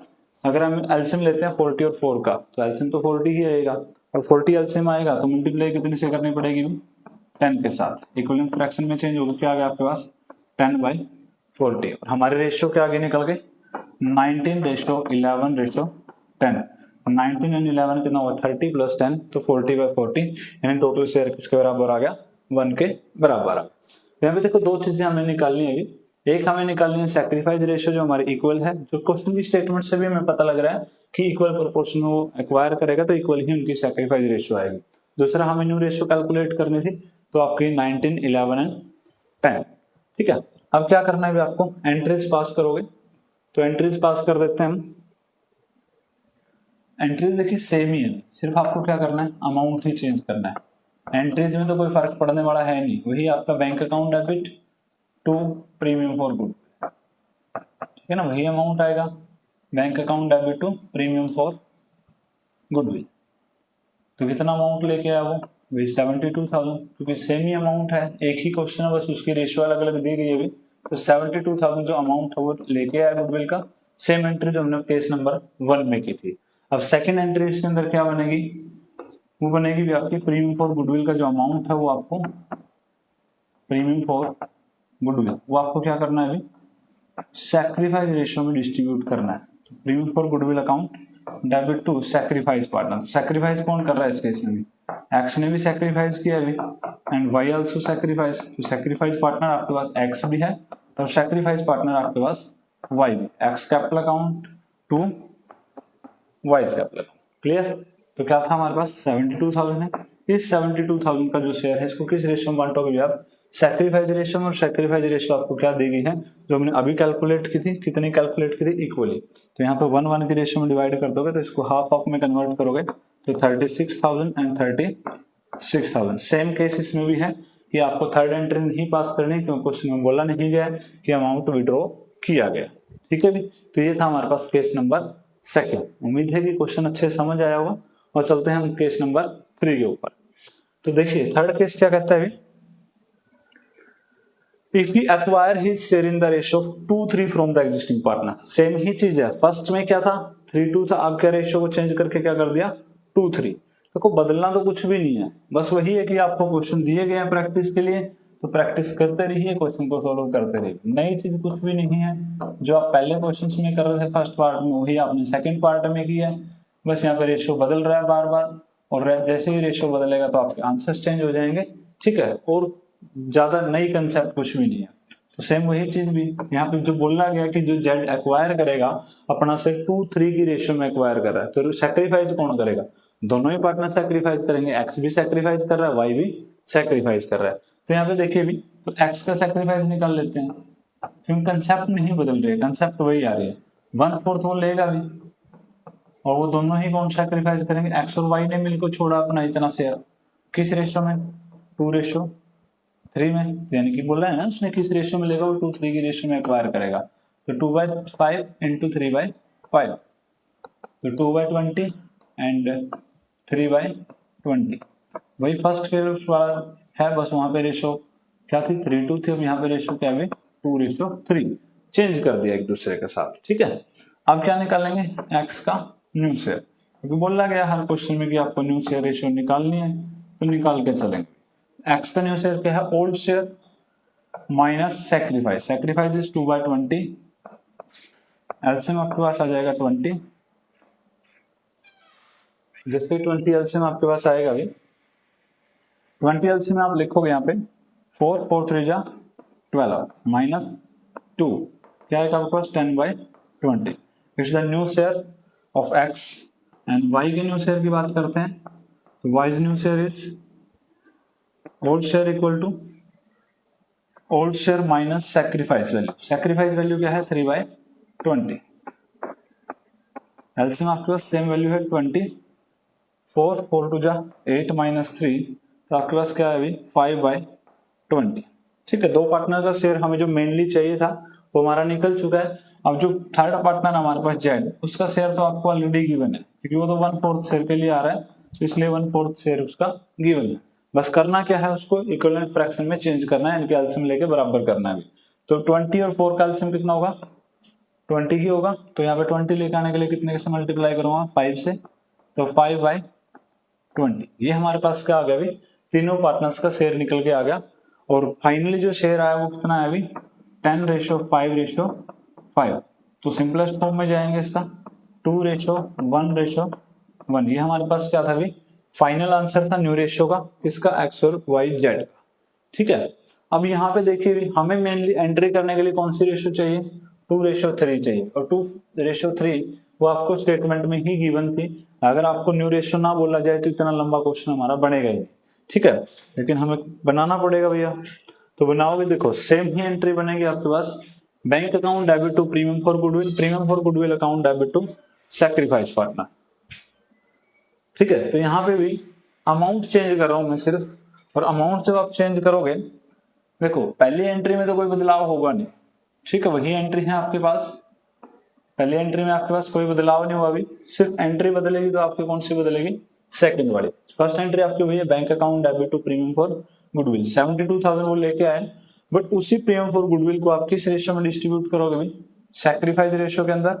Speaker 1: अगर हम एलसीएम लेते हैं 40 और 4 का, तो एलसीएम तो 40 ही रहेगा, और 40 एलसीएम आएगा तो मल्टीप्लाई कितने से करनी पड़ेगी 10 के साथ। इक्विवेलेंट फ्रैक्शन में चेंज होगा, क्या आ गया आपके पास 10/40। और हमारे रेशियो क्या आगे निकल गए 19:11:10। 19 एंड 11 कितना हुआ 30 + 10, तो 40/40, यानी टोटल शेयर किसके बराबर आ गया 1 के बराबर आ। यहाँ पे देखो दो चीजें हमें निकालनी है। एक हमें निकालनी है सैक्रिफाइस रेशियो जो हमारे इक्वल है, जो क्वेश्चन की स्टेटमेंट से भी हमें पता लग रहा है कि इक्वल प्रोपोर्शन में वो एक्वायर करेगा तो इक्वल ही उनकी सैक्रिफाइस रेशियो आएगी। दूसरा हमें न्यू रेशियो कैलकुलेट करनी थी, तो आपकी 19, 11 एंड 10। ठीक है, अब क्या करना है आपको, एंट्रीज पास करोगे, तो एंट्रीज पास कर देते हैं हम। एंट्रीज देखिए सेम ही है, सिर्फ आपको क्या करना है अमाउंट ही चेंज करना है। एंट्रीज में तो कोई फर्क पड़ने वाला है नहीं, वही आपका bank account debit to premium for good, ठीक है ना, वही अमाउंट आएगा, bank account debit to premium for goodwill. तो कितना अमाउंट लेके आया वो वही 72,000, क्योंकि सेम ही अमाउंट है, एक ही क्वेश्चन है, बस उसकी रेशियो अलग अलग दी गई है। तो 72,000 जो अमाउंट है वो लेके आया गुडविल का, सेम एंट्री जो हमने केस नंबर 1 में की थी। अब सेकंड एंट्री इसके अंदर क्या बनेगी, वो बनेगी भी आपकी प्रीमियम फॉर गुडविल का जो अमाउंट है वो आपको प्रीमियम फॉर गुडविल वो आपको क्या करना है अभी सैक्रिफाइस रेशियो में डिस्ट्रीब्यूट करना है। Premium for goodwill account debit to sacrifice partner. Sacrifice कौन कर रहा है इस केस में भी, एक्स ने भी सैक्रिफाइस किया अभी एंड वाई आल्सो सैक्रिफाइस। तो सैक्रिफाइस पार्टनर आपके पास एक्स भी है, तो सैक्रिफाइस पार्टनर आपके पास वाई भी, X capital account to Y capital account. Clear, तो क्या था हमारे पास 72,000 है। इस 72,000 का जो शेयर है इसको किस रेशियो में बांटोगे आप सैक्रिफाइस रेशियो में, और सैक्रिफाइस रेशियो आपको क्या दी गई है जो हमने अभी कैलकुलेट की थी, कितनी कैलकुलेट की थी इक्वली। तो यहाँ पे 1 की रेशियो में डिवाइड कर दोगे तो इसको हाफ में कन्वर्ट करोगे तो 36,000 एंड 36,000। सेम केस इसमें भी है कि आपको थर्ड एंट्री नहीं पास करनी क्योंकि क्वेश्चन में बोला नहीं गया कि अमाउंट विड्रॉ किया गया। ठीक है भी, तो ये था हमारे पास केस नंबर सेकेंड। उम्मीद है कि क्वेश्चन अच्छे समझ आया होगा, और चलते हैं हम केस नंबर 3 के ऊपर। तो देखिए थर्ड केस क्या कहता है, if he acquire his share in the ratio of 2:3 from the existing partner। Same ही चीज है, फर्स्ट में क्या था 3:2 था, अब क्या रेशियो को चेंज करके क्या कर दिया 2:3। देखो बदलना तो कुछ भी नहीं है, बस वही है कि आपको क्वेश्चन दिए गए हैं प्रैक्टिस के लिए, तो प्रैक्टिस करते रहिए, क्वेश्चन को सॉल्व करते रहिए। नई चीज कुछ भी नहीं है, जो आप पहले क्वेश्चन में कर रहे थे फर्स्ट पार्ट में वही आपने सेकेंड पार्ट में किया है, बस यहाँ पे रेशियो बदल रहा है बार बार, और जैसे ही रेशियो बदलेगा तो आपके आंसर्स चेंज हो जाएंगे। ठीक है, और ज्यादा नई कंसेप्ट कुछ भी नहीं है। तो सेम वही चीज भी यहाँ पे जो बोलना गया कि जो जेड एक्वायर करेगा अपना से 2:3 की रेशियो में एक्वायर कर रहा है, तो सैक्रिफाइस कौन करेगा, दोनों ही पार्टनर सैक्रिफाइस करेंगे, एक्स भी सैक्रिफाइस कर रहा है वाई भी सैक्रिफाइस कर रहा है। तो यहाँ पे देखिए भी तो एक्स का सैक्रिफाइस निकाल लेते हैं, क्योंकि कंसेप्ट नहीं बदल रही है, कंसेप्ट वही आ रही है, 1/4 वो लेगा भी, और वो दोनों ही कौन सैक्रिफाइस करेंगे, एक्स और वाई ने मिलकर छोड़ा अपना इतना शेयर, किस रेशियो में 2:3 में, यानी कि बोल रहे हैं ना उसने किस रेशियो में लेगा वो 2:3 की रेशियो में एक्वायर करेगा। तो 2/5 इंटू 3/5, तो 2/20 एंड 3/20, वही फर्स्ट केस वाला है, बस वहां पे रेशियो क्या थी 3:2 थी, अब यहाँ पे रेशियो क्या है 2:3, चेंज कर दिया एक दूसरे के साथ। ठीक है, अब क्या निकालेंगे एक्स का न्यू शेयर, क्योंकि बोला गया हर क्वेश्चन में कि आपको न्यू शेयर रेशियो निकालनी है, तो निकाल के चलेंगे। एक्स का न्यू शेयर क्या है old share minus sacrifice, sacrifice is 2/20, LCM आपके पास आ जाएगा 20, जैसे 20 एलसीएम आपके पास आएगा अभी 20 एलसीएम आप लिखोगे यहाँ पे 4 4 3 जा 12 माइनस 2 क्या आएगा आपके पास 10/20। It's the new share of X and Y के न्यू शेयर की बात करते हैं, तो Y's new share is old share equal to old share minus sacrifice value. Sacrifice value क्या है 3/20। एलसीएम आपके पास सेम वैल्यू है 20, 4 टू जा 8 माइनस 3, तो आपके पास क्या है अभी 5/20। ठीक है, दो पार्टनर का शेयर हमें जो मेनली चाहिए था वो हमारा निकल चुका है। अब जो थर्ड पार्टनर हमारे पास जेड, उसका शेयर तो आपको ऑलरेडी गिवन है क्योंकि वो तो 1/4 शेयर के लिए आ रहा है, इसलिए 1/4 शेयर उसका गिवन है। बस करना क्या है, उसको इक्विवेलेंट फ्रैक्शन में चेंज करना है, इनके एलसीएम लेके बराबर करना है। तो 20 और 4 का एलसीएम कितना होगा 20 ही होगा, तो यहाँ पे 20 लेके आने के लिए कितने से मल्टीप्लाई करूंगा 5 से, तो 5/20। ये हमारे पास क्या आ गया अभी, तीनों पार्टनर्स का शेयर निकल के आ गया। और फाइनली जो शेयर आया वो कितना है अभी 10:5:5। तो सिंपलेस्ट फॉर्म में जाएंगे इसका 2:1:1। ये हमारे पास क्या था अभी फाइनल आंसर था न्यू रेशियो का, इसका एक्स और वाई जेड का। ठीक है, अब यहाँ पे देखिए हमें मेनली एंट्री करने के लिए कौन सी रेशियो चाहिए 2:3 चाहिए, और 2:3 वो आपको स्टेटमेंट में ही गिवन थी। अगर आपको न्यू रेशियो ना बोला जाए तो इतना लंबा क्वेश्चन हमारा बनेगा ही। ठीक है, लेकिन हमें बनाना पड़ेगा भैया, तो बनाओगे देखो सेम ही एंट्री बनेगी आपके पास, bank account debit to premium for goodwill, premium for goodwill account debit to sacrifice partner. ठीक है, तो यहाँ पे भी अमाउंट चेंज कर रहा हूं मैं सिर्फ, और अमाउंट जब आप चेंज करोगे देखो पहली एंट्री में तो कोई बदलाव होगा नहीं। ठीक है, वही एंट्री है आपके पास, पहली एंट्री में आपके पास कोई बदलाव नहीं हुआ, अभी सिर्फ एंट्री बदलेगी तो आपकी कौन सी बदलेगी सेकंड वाली। फर्स्ट एंट्री आपकी हुई है bank account debit to premium for goodwill 72,000 वो लेके आए, बट उसी प्रीमियम फॉर गुडविल को आप किस रेशियो में डिस्ट्रीब्यूट करोगे भाई सैक्रिफाइस रेशियो के अंदर,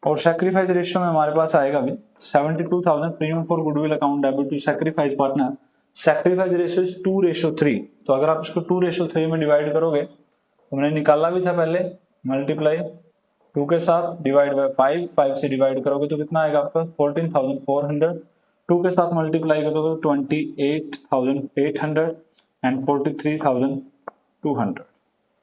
Speaker 1: और सैक्रिफाइस रेशियो में हमारे पास आएगा अभी 72,000 premium for goodwill account debit to sacrifice partner, sacrifice ratio is 2:3। तो अगर आप इसको 2:3 में डिवाइड करोगे, हमने निकाला भी था पहले, मल्टीप्लाई 2 के साथ डिवाइड बाय 5 से डिवाइड करोगे तो कितना आएगा आपका 14,400, 2 के साथ मल्टीप्लाई करोगे 28,800 एंड 43,200।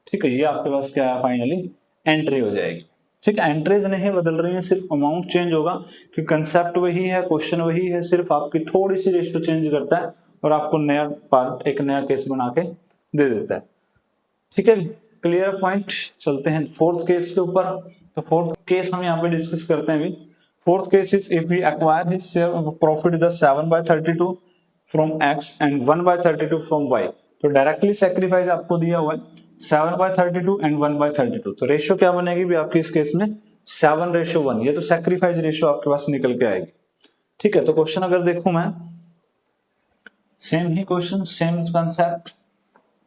Speaker 1: ठीक है, ये आपके पास क्या है फाइनली एंट्री हो जाएगी। ठीक है, एंट्रीज नहीं बदल रही है, सिर्फ अमाउंट चेंज होगा क्योंकि कंसेप्ट वही है, क्वेश्चन वही है, सिर्फ आपकी थोड़ी सी रेशियो चेंज करता है और आपको नया पार्ट एक नया केस बना के दे देता है। ठीक है, क्लियर पॉइंट। चलते हैं फोर्थ केस के ऊपर। तो फोर्थ केस हम यहाँ पे डिस्कस करते हैं अभी। Fourth case is if we acquire his share of profit the 7/32 from x and 1/32 from y। तो डायरेक्टली सैक्रिफाइस आपको दिया हुआ है 7/32 एंड 1/32, तो रेशियो क्या बनेगी भी आपकी इस केस में 7:1। ये तो सैक्रिफाइस रेशियो आपके पास निकल के आएगी। ठीक है, तो क्वेश्चन अगर देखूं मैं, सेम ही question, same concept,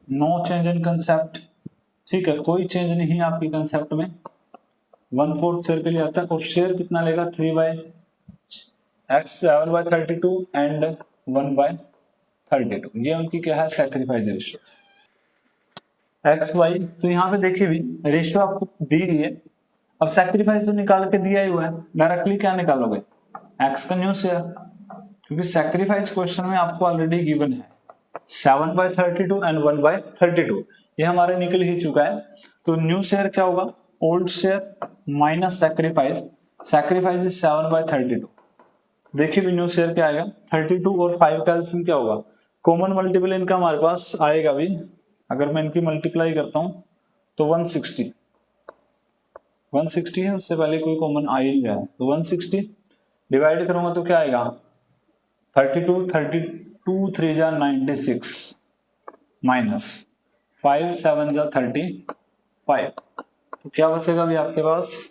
Speaker 1: no change in concept. ठीक है, कोई चेंज नहीं आपकी कंसेप्ट में, 1/4 शेयर के लिए आता है, और शेयर कितना लेगा 3/x 7/32 एंड 1/32। ये उनकी क्या है सैक्रिफाइस रेशियो एक्स वाई। तो यहाँ पे देखिए भी रेशियो आपको दी गई है, अब सैक्रिफाइस तो निकाल के दिया ही हुआ है, डायरेक्टली क्या निकालोगे एक्स का न्यू शेयर, क्योंकि सैक्रिफाइस क्वेश्चन में आपको ऑलरेडी गिवन है 7/32 एंड 1/32, ये हमारे निकल ही चुका है। तो न्यू शेयर क्या होगा old share minus sacrifice, sacrifice is 7/32। देखिए भी न्यू शेयर क्या आएगा 32 और 5 का एलसीएम क्या होगा, कॉमन मल्टीपल इनका हमारे पास आएगा भी, अगर मैं इनकी मल्टीप्लाई करता हूं तो 160 है, उससे पहले कोई कॉमन आ ही नहीं रहा है, तो 160 डिवाइड करूंगा तो क्या आएगा 32 3 जा 96 माइनस 5 7 जा 35, तो क्या बचेगा भी आपके पास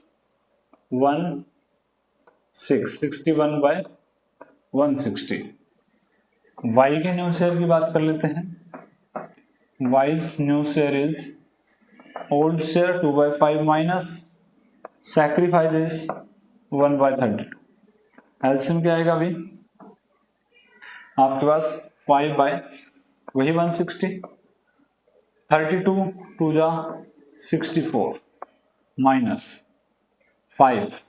Speaker 1: 61/160। वाई के न्यू शेयर की बात कर लेते हैं। Y's new share is old share 2/5 minus sacrifice is 1/32। LCM क्या आएगा अभी आपके पास 5 बाय वही 160, 32 2 जा 64 माइनस 5,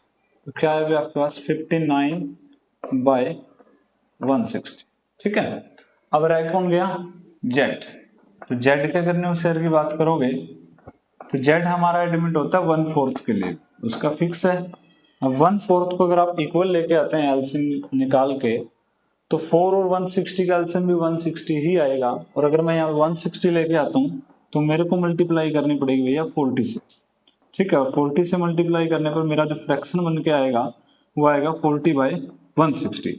Speaker 1: तो क्या है आपके पास 59/160। ठीक है, अब रह कौन गया जेड। तो जेड के अगर न्यू शेयर की बात करोगे तो जेड हमारा एलिमेंट होता है 1/4 के लिए, उसका फिक्स है। अब 1/4 को अगर आप इक्वल लेके आते हैं एलसीएम निकाल के, तो 4 और 160 का एलसीएम भी 160 ही आएगा, और अगर मैं यहाँ 160 लेके आता हूँ तो मेरे को मल्टीप्लाई करनी पड़ेगी भैया 40 से, ठीक है। 40 से मल्टीप्लाई करने पर मेरा जो फ्रैक्शन बन के आएगा वो आएगा 40/160।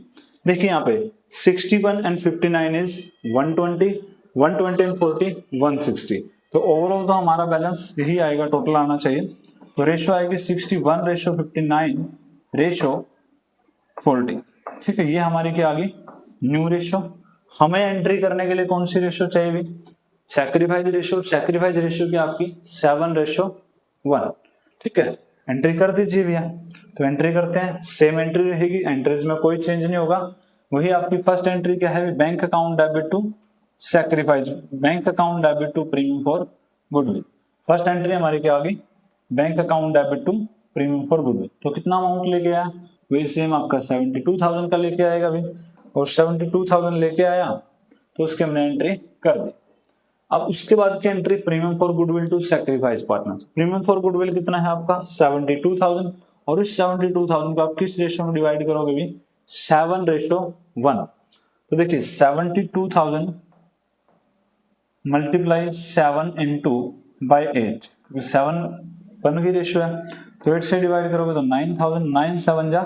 Speaker 1: देखिए यहाँ पे 61 एंड 59 इज 120, 120 एंड 40 160। तो ओवरऑल तो हमारा बैलेंस यही आएगा, टोटल आना चाहिए। तो रेशो आएगी 61:59:40, ठीक है। ये हमारी क्या आ गई, न्यू रेशो। हमें एंट्री करने के लिए कौन सी रेशो चाहिए भी, सैक्रिफाइस रेशो। सैक्रिफाइस रेशो की आपकी 7:1, ठीक है। एंट्री कर दीजिए भैया। तो एंट्री करते हैं, सेम एंट्री रहेगी, एंट्रीज में कोई चेंज नहीं होगा। वही आपकी फर्स्ट एंट्री क्या है, bank account debit to sacrifice, bank account debit to premium for goodwill. First entry हमारी क्या होगी, bank account debit to premium for goodwill. तो कितना अमाउंट लेके आया, वही सेम आपका 72,000 का लेके आएगा भाई, और 72,000 लेके आया तो उसके हमने एंट्री कर दी। अब उसके बाद की entry premium for goodwill to sacrifice partner. Premium for goodwill कितना है आपका 72,000, और इस 72,000 को आप किस रेशो में डिवाइड करोगे भी, 7:1। तो देखिए 72,000 मल्टीप्लाई 7 इंटू बाई 8, 7 बन की रेशियो है, तो 8 से डिवाइड करोगे तो 9,000, 9 7 जा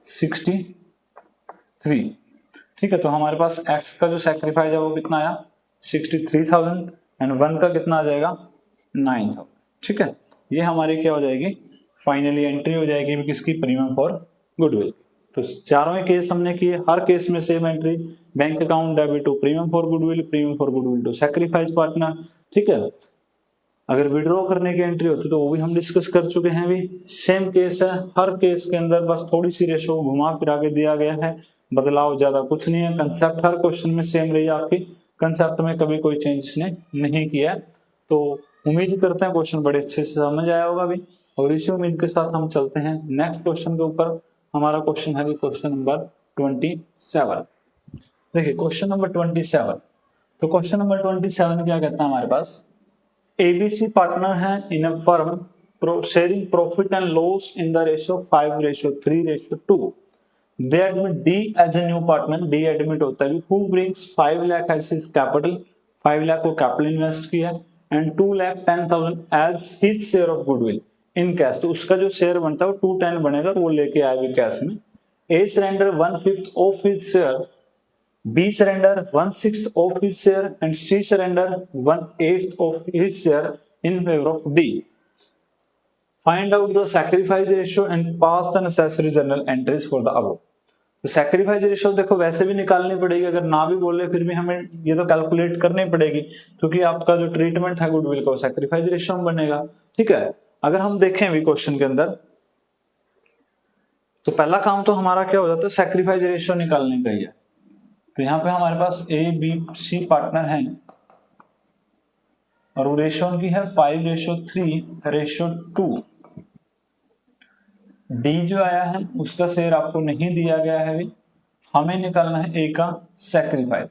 Speaker 1: 63, ठीक है। तो हमारे पास x का जो सैक्रिफाइस है वो कितना आया 63,000, एंड 1 का कितना आ जाएगा 9,000, ठीक है। ये हमारी क्या हो जाएगी, फाइनली एंट्री हो जाएगी किसकी, प्रीमियम फॉर गुडविल। तो चारों ही केस हमने किए, हर केस में same entry, bank account debit to premium for goodwill, premium for goodwill to sacrifice partner, ठीक है। अगर विड्रॉ करने की एंट्री होती तो वो भी हम डिस्कस कर चुके हैं भी, सेम केस है। हर केस के अंदर बस थोड़ी सी रेशो घुमा फिरा के दिया गया है, बदलाव ज्यादा कुछ नहीं है। कंसेप्ट हर क्वेश्चन में सेम रही है आपकी, कंसेप्ट में कभी कोई चेंज ने नहीं किया। तो उम्मीद करते हैं क्वेश्चन बड़े अच्छे से समझ आया होगा भी, और इसी उम्मीद के साथ हम चलते हैं नेक्स्ट क्वेश्चन के ऊपर। हमारा क्वेश्चन है क्वेश्चन नंबर 27। देखिए क्वेश्चन नंबर 27, तो क्वेश्चन नंबर 27 क्या कहता है हमारे पास, ABC partner है in a firm sharing profit and loss in the ratio 5:3:2. They admit D as a new partner, D admit होता है who brings 5 lakh as his capital, 5 lakh को capital invest किया, and 2,10,000 as his share of goodwill in cash। तो उसका जो share बनता है वो 210 बनेगा, वो लेके आएगा कैश में। A surrender 1/5 of his share, B surrender 1/6 of his share, and C surrender 1/8 of his share in favor of D. Find out the sacrifice ratio and pass the necessary journal entries for the above. तो sacrifice ratio देखो वैसे भी निकालनी पड़ेगी, अगर ना भी बोले फिर भी हमें ये तो कैलकुलेट करनी पड़ेगी, क्योंकि आपका जो ट्रीटमेंट है गुडविल का सैक्रिफाइस रेशियो में बनेगा, ठीक है। अगर हम देखें भी क्वेश्चन के अंदर, तो पहला काम तो हमारा क्या हो जाता है, सैक्रिफाइस रेशियो निकालने का ही है। तो यहाँ पे हमारे पास ABC पार्टनर है, और वो रेशियो की है 5:3:2। डी जो आया है उसका शेयर आपको नहीं दिया गया है भी, हमें निकालना है ए का सैक्रिफाइस।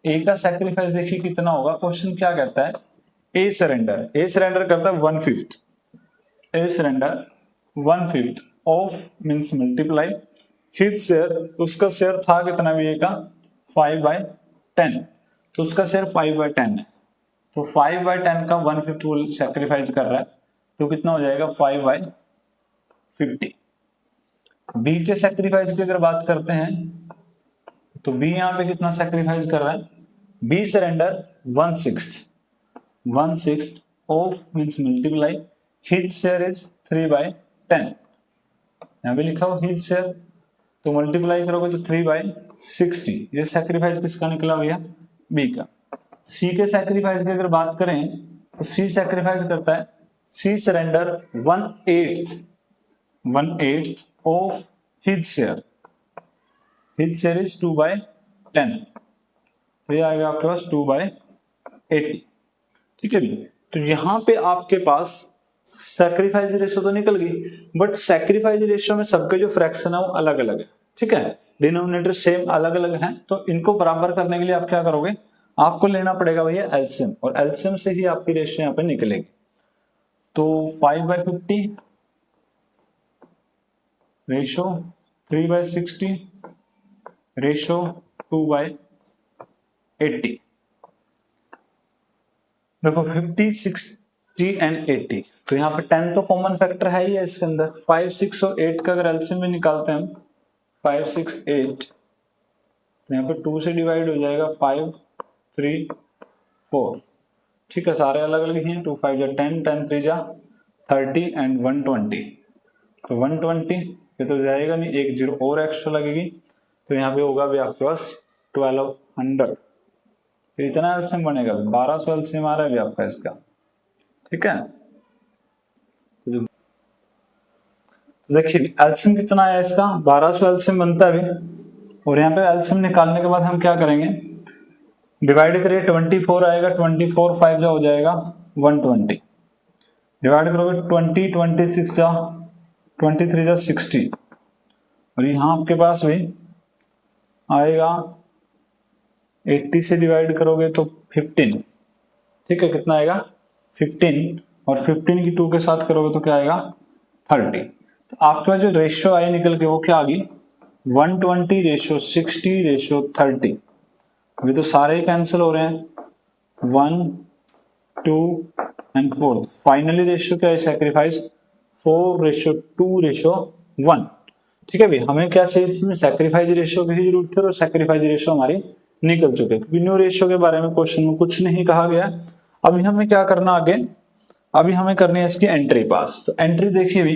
Speaker 1: ए का सैक्रिफाइस देखिए कितना होगा, क्वेश्चन क्या कहता है, ए सरेंडर करता है 1/5, A surrender 1/5 of means multiply his share, उसका शेयर था कितना भी, ए का 5/10, तो उसका शेयर 5/10 है, तो 5/10 का 1/5 वो सैक्रिफाइस कर रहा है, तो कितना हो जाएगा 5/50। बी के सैक्रिफाइस की अगर बात करते हैं, तो बी यहाँ पे कितना सैक्रिफाइस कर रहा है, B surrender 1/6 of means multiply his share is 3/10, यहाँ पे लिखा हो हिज शेयर, तो मल्टीप्लाई करोगे तो 3/60। ये सैक्रिफाइस किसका निकला भैया, बी का। सी के सैक्रिफाइस की अगर बात करें, तो सी सैक्रिफाइस करता है, C surrender 1/8 of his share is 2/10, तो ये आएगा आपके पास 2/80, ठीक है। तो यहां पे आपके पास सैक्रिफाइस रेशियो तो निकल गई, बट सैक्रिफाइस रेशियो में सबके जो फ्रैक्शन है वो अलग अलग है, ठीक है। डिनोमिनेटर सेम अलग अलग है, तो इनको बराबर करने के लिए आप क्या करोगे, आपको लेना पड़ेगा भैया एलसीएम, और एलसीएम से ही आपकी रेशियो यहाँ पे निकलेगी। तो 5/50 रेशियो 3/60 रेशियो 2/80। देखो 50, 60 एंड 80, तो यहाँ पे 10 तो कॉमन फैक्टर है ही है इसके अंदर। 5, 6 और 8 का अगर एलसीएम में निकालते हैं हम 5, 6, 8, तो यहाँ पे 2 से डिवाइड हो जाएगा 5, 3, 4। ठीक है, सारे अलग अलग ही हैं। 2, 5 जा 10, 10, 3 जा 30 एंड 120। तो 120 ये तो जाएगा नहीं, एक जीरो और एक्स्ट्रा लगेगी, तो यहाँ पे होगा भी आपके पास 1200। तो इतना एलसीएम बनेगा, 1200 एलसीएम आ रहा है भी आपका इसका। ठीक है, तो देखिए एलसीएम कितना है इसका, 1200 एलसीएम बनता है अभी। और यहाँ पे एलसीएम निकालने के बाद हम क्या करेंगे, डिवाइड करिए, 24 आएगा, 24 5 जा हो जाएगा 120, डिवाइड करोगे 20, 26 जा 23 जा 60, और यहाँ आपके पास भी आएगा 80 से डिवाइड करोगे तो 15। ठीक है, कितना आएगा 15, और 15 की 2 के साथ करोगे तो क्या आएगा 30। तो आपके पास जो रेशियो आई निकल के वो क्या आ गई, 120 रेशियो 60 रेशियो 30। अभी तो सारे ही कैंसिल हो रहे हैं, 1, 2 एंड 4। फाइनली रेशियो क्या है, सैक्रिफाइस 4 रेशियो 2 रेशियो 1। ठीक है भाई, हमें क्या चाहिए इसमें, सैक्रिफाइस रेशियो की जरूरत थी, और सैक्रिफाइस रेशियो हमारी निकल चुके, क्योंकि न्यू रेशियो के बारे में क्वेश्चन में कुछ नहीं कहा गया। अभी हमें क्या करना आगे, अभी हमें करनी है इसकी एंट्री पास। तो एंट्री देखिए भी,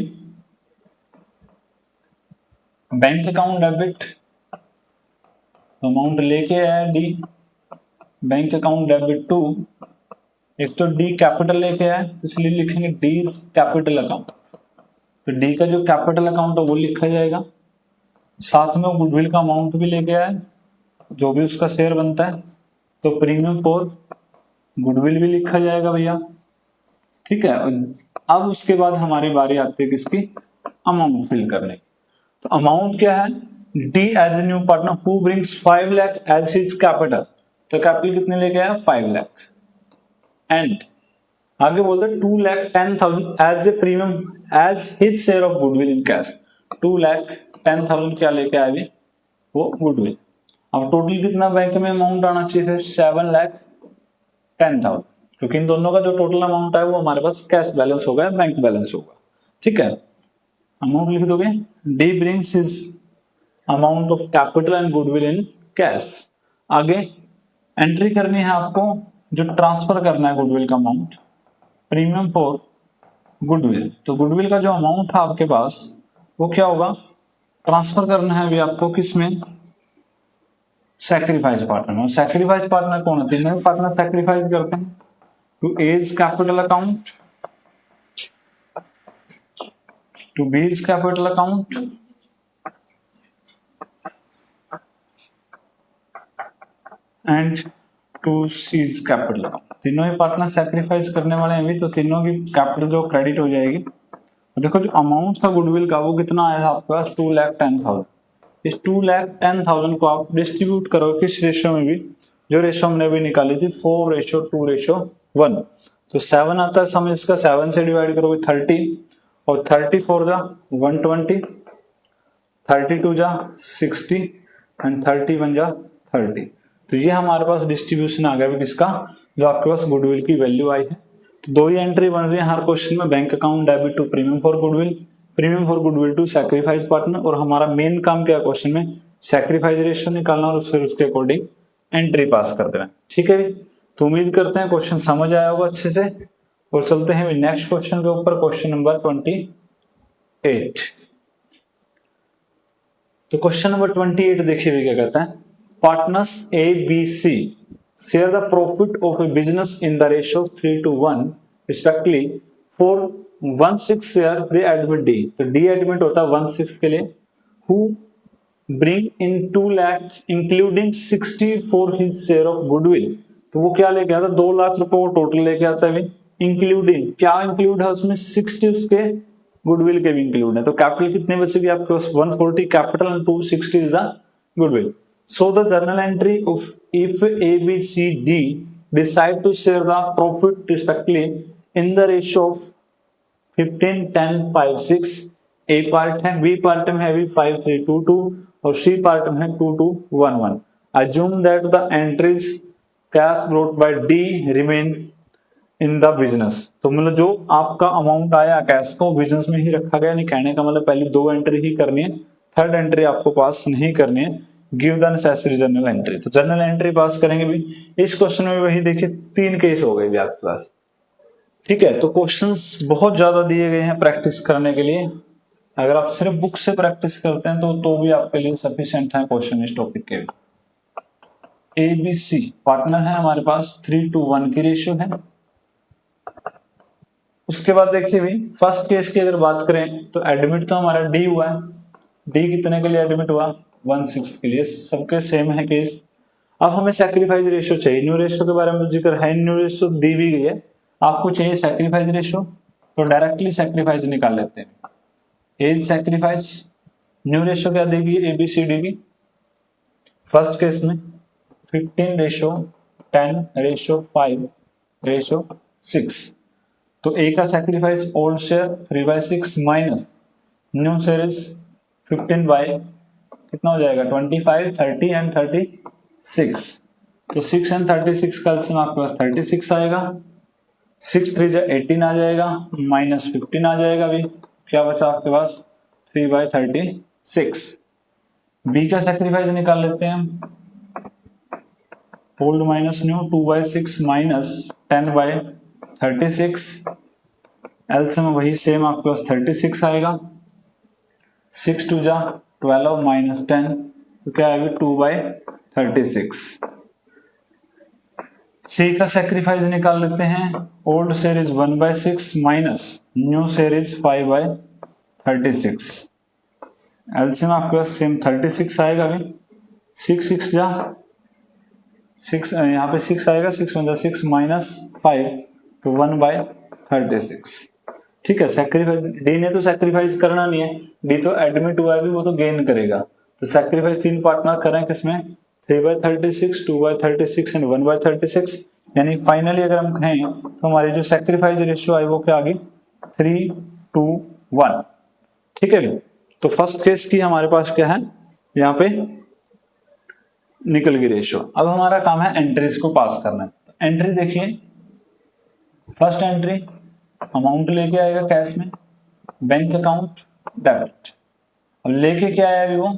Speaker 1: बैंक अकाउंट डेबिट, अमाउंट लेके आया D, bank account debit to, एक तो डी कैपिटल लेके आया इसलिए लिखेंगे डी कैपिटल अकाउंट। तो डी का जो कैपिटल अकाउंट है वो लिखा जाएगा, साथ में गुडविल का अमाउंट भी लेके आया, जो भी उसका शेयर बनता है, तो प्रीमियम फॉर गुडविल भी लिखा जाएगा भैया। ठीक है, अब उसके बाद हमारी बारी आती है किसकी, अमाउंट फिल करने। तो अमाउंट क्या है, D as a new partner who brings 5 lakh as his capital, तो कैपिटल कितने लेके आया 5 लाख, एंड आगे बोलते 2,10,000 as a premium as his share of goodwill in cash. 2,10,000 क्या लेके आए भी, वो गुडविल। अब टोटल कितना बैंक में अमाउंट आना चाहिए, 7,10,000, क्योंकि इन दोनों का जो टोटल अमाउंट है वो हमारे पास कैश बैलेंस होगा, बैंक बैलेंस होगा। ठीक है, अमाउंट लिख दोगे, D brings his amount of capital and goodwill in cash. आगे एंट्री करनी है आपको, जो ट्रांसफर करना है गुडविल का अमाउंट, प्रीमियम फॉर गुडविल। तो गुडविल का जो अमाउंट है आपके पास वो क्या होगा, ट्रांसफर करना है अभी आपको किसमें, सैक्रिफाइस पार्टनर में। सैक्रिफाइस पार्टनर कौन है, तीनों पार्टनर सैक्रिफाइस करते हैं। To A's capital account, to B's capital account, and to C's capital account. तीनों ही पार्टनर सैक्रिफाइस करने वाले हैं भी, तो तीनों की कैपिटल जो क्रेडिट हो जाएगी। देखो जो अमाउंट था गुडविल का वो कितना आया था आपके पास, 2,10,000। इस 2,10,000 को आप डिस्ट्रीब्यूट करो किस रेशियो में भी, जो रेशियो हमने अभी निकाली थी 4 रेशियो 2 रेशियो 1। तो 7 आता है सम इसका, 7 से डिवाइड करोगे 30, और 34 जा 120, 32 जा 60 एंड 31 जा 30। तो ये हमारे पास डिस्ट्रीब्यूशन आ गया किसका, जो आपके पास गुडविल की वैल्यू आई है। तो दो ही एंट्री बन रही है हर क्वेश्चन में, bank account debit to premium for goodwill, premium for goodwill to sacrifice partner. और हमारा मेन काम क्या है क्वेश्चन में, सैक्रिफाइस रेशियो निकालना और फिर उसके अकॉर्डिंग एंट्री पास कर देना। ठीक है, तो उम्मीद करते हैं क्वेश्चन समझ आया होगा अच्छे से, और चलते हैं नेक्स्ट क्वेश्चन के ऊपर, क्वेश्चन नंबर 28। तो क्वेश्चन नंबर 28 देखिए क्या कहता है, partners A B C share the profit of a business in the ratio 3:1 respectively for 1/6 share they admit D. तो डी एडमिट होता है 1/6 के लिए, who bring in 2 lakh including 60 for his share of goodwill. तो वो क्या लेके आता है, 2 लाख रुपए वो टोटल लेके आता है, इंक्लूडिंग क्या इंक्लूड है उसमें, 60 उसके गुडविल के भी इंक्लूड है। तो कैपिटल कितने बचेगी आपके पास, 140 capital and 260 is the goodwill. So the journal entry of if A, B, C, D decide to share the profit respectively in the ratio of 15, 10, 5, 6, A part है, B part में है भी 5, 3, 2, 2 और C part में है 2, 2, 1, 1. Assume that the entries cash brought by D remain in the business. तो मतलब जो आपका अमाउंट आया कैश का वो बिजनेस में ही रखा गया, नहीं कहने का मतलब पहले 2 एंट्री ही करनी है, थर्ड एंट्री आपको पास नहीं करनी है। Give the necessary journal entry, तो जर्नल एंट्री पास करेंगे भी। इस क्वेश्चन में वही देखिए 3 केस हो गए भी आपके पास। ठीक है, तो क्वेश्चंस बहुत ज्यादा दिए गए हैं प्रैक्टिस करने के लिए। अगर आप सिर्फ बुक से प्रैक्टिस करते हैं तो भी आपके लिए सफिशिएंट है क्वेश्चन इस टॉपिक के। ABC पार्टनर है हमारे पास, 3:1 की रेशियो है। उसके बाद देखिए भी फर्स्ट केस की अगर बात करें तो एडमिट तो हमारा डी हुआ है। डी कितने के लिए एडमिट हुआ? 1/6 के लिए, सबके सेम है केस। अब हमें सैक्रिफाइस रेशियो चाहिए। न्यू रेशियो के बारे में जिक्र है, न्यू रेशियो दी भी गई है, आपको चाहिए सैक्रिफाइस रेशियो, तो डायरेक्टली सैक्रिफाइस निकाल लेते हैं। एज सैक्रिफाइस, न्यू रेशियो क्या देगी ABCD की? फर्स्ट केस में 15:10:5:6, तो ए का sacrifice old share 3/6 minus new share is 15 by कितना हो जाएगा 25, 30 एंड 36, तो 6 एंड 36 का एलसीएम आपके पास 36 आएगा। 6 3 जा 18 आ जाएगा, माइनस 15 आ जाएगा। भी क्या बचा आपके पास 3/36। बी का सैक्रिफाइस निकाल लेते हैं हम, old minus new 2/6 minus 10/36, LCM वही सेम आपके पास 36 आएगा। 6 2 जा 12 माइनस 10, तो क्या आएगा 2/36। सी का सैक्रिफाइस निकाल लेते हैं, old share is 1/6 minus new share is 5/36, LCM आपके पास सेम 36 आएगा। भी 6 6 जा 6, यहाँ पे 6 आएगा, 6 1 6 माइनस 5, तो 1/36। ठीक है, सैक्रिफाइस डी ने तो सैक्रिफाइस करना नहीं है, डी तो एडमिट हुआ है भी, वो तो गेन करेगा। तो सैक्रिफाइस 3 पार्टनर करें किसमें 3/36, 2/36 एंड 1/36, यानी फाइनली अगर हम कहें तो हमारी जो सैक्रिफाइस रेशियो आई वो क्या आ गई 3:1। ठीक है, तो फर्स्ट केस की हमारे पास क्या है यहाँ पे निकल गई रेशियो। अब हमारा काम है एंट्रीज को पास करना। एंट्री देखिए, फर्स्ट एंट्री अमाउंट लेके आएगा कैश में, बैंक अकाउंट डेबिट। अब लेके क्या आया वो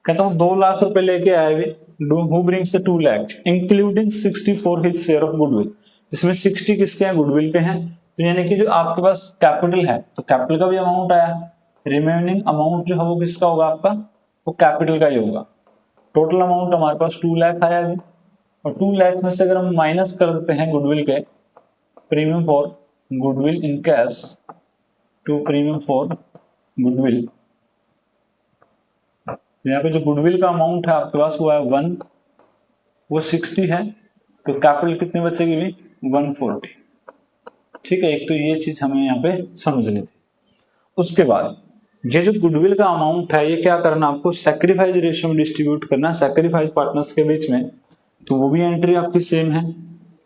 Speaker 1: कहता हूँ 2 लाख रुपए लेके आया भी, who brings the 2 lakh including 64 his share of goodwill, जिसमें 60 किसके हैं गुडविल पे हैं। तो यानी कि जो आपके पास कैपिटल है तो कैपिटल का भी अमाउंट आया, रिमेनिंग अमाउंट जो है वो किसका होगा आपका, वो कैपिटल का ही होगा। टोटल अमाउंट हमारे पास 2 लाख आया है, और 2 लाख में से अगर हम माइनस कर देते हैं गुडविल के, premium for goodwill in cash to premium for goodwill, यहाँ पे जो गुडविल का अमाउंट है आपके पास वो है 1, वो 60 है, तो कैपिटल कितनी बचेगी भी 140। ठीक है, एक तो ये चीज हमें यहाँ पे समझनी थी। उसके बाद ये जो गुडविल का अमाउंट है ये क्या करना आपको सैक्रिफाइस रेशियो में डिस्ट्रीब्यूट करना, सैक्रिफाइस पार्टनर्स के बीच में। तो वो भी एंट्री आपकी सेम है,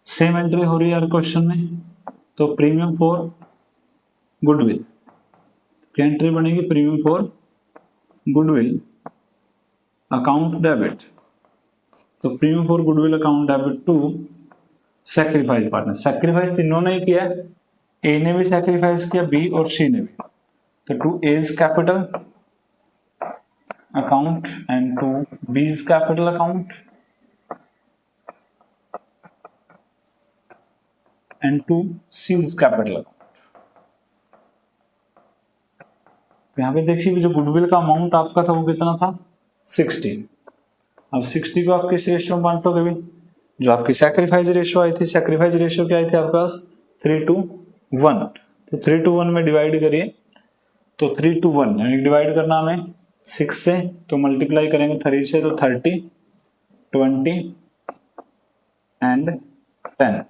Speaker 1: सेम एंट्री हो रही है हर क्वेश्चन में। तो प्रीमियम फॉर गुडविल की एंट्री बनेगी premium for goodwill account debit, तो premium for goodwill account debit to sacrifice partner. Sacrifice तीनों ने किया है, ए ने भी सैक्रिफाइस किया, बी और सी ने भी। तो to A's capital account and to B's capital account and to C's capital account. यहाँ पे देखिए जो गुडविल का अमाउंट आपका था वो कितना था 60। अब 60 को आप किस रेशियो में बांटोगे भी, जो आपकी सैक्रिफाइस रेशियो आई थी, सैक्रिफाइस रेशियो क्या आई थी आपके पास 3:1, तो 3:1 में डिवाइड करिए, तो 3:1 यानी डिवाइड करना हमें 6 से, तो मल्टीप्लाई करेंगे 3 से, तो 30, 20 एंड 10।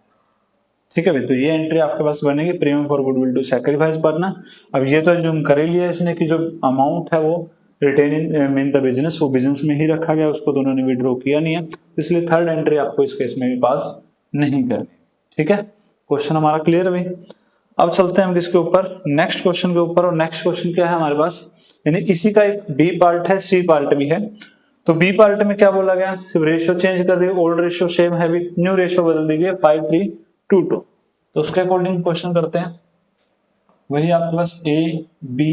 Speaker 1: ठीक है भाई, तो ये एंट्री आपके पास बनेगी premium for goodwill to sacrifice partner. अब ये तो जो हम कर ही लिया इसने कि जो अमाउंट है वो रिटेन इन द बिजनेस, वो बिजनेस में ही रखा गया, उसको तो उन्होंने विड्रॉ किया नहीं है, इसलिए थर्ड एंट्री आपको इस केस में भी पास नहीं करनी। ठीक है, क्वेश्चन हमारा क्लियर है भाई। अब चलते हैं हम किसके ऊपर, नेक्स्ट क्वेश्चन के ऊपर। और नेक्स्ट क्वेश्चन क्या है हमारे पास, यानी इसी का एक बी पार्ट है, सी पार्ट भी है। तो बी पार्ट में क्या बोला गया, सिर्फ रेशियो चेंज कर दिए, ओल्ड रेशियो सेम है भी, न्यू रेशियो बदल दी गई 5:3:2:2, तो उसके अकॉर्डिंग क्वेश्चन करते हैं। वही आपके पास A, B,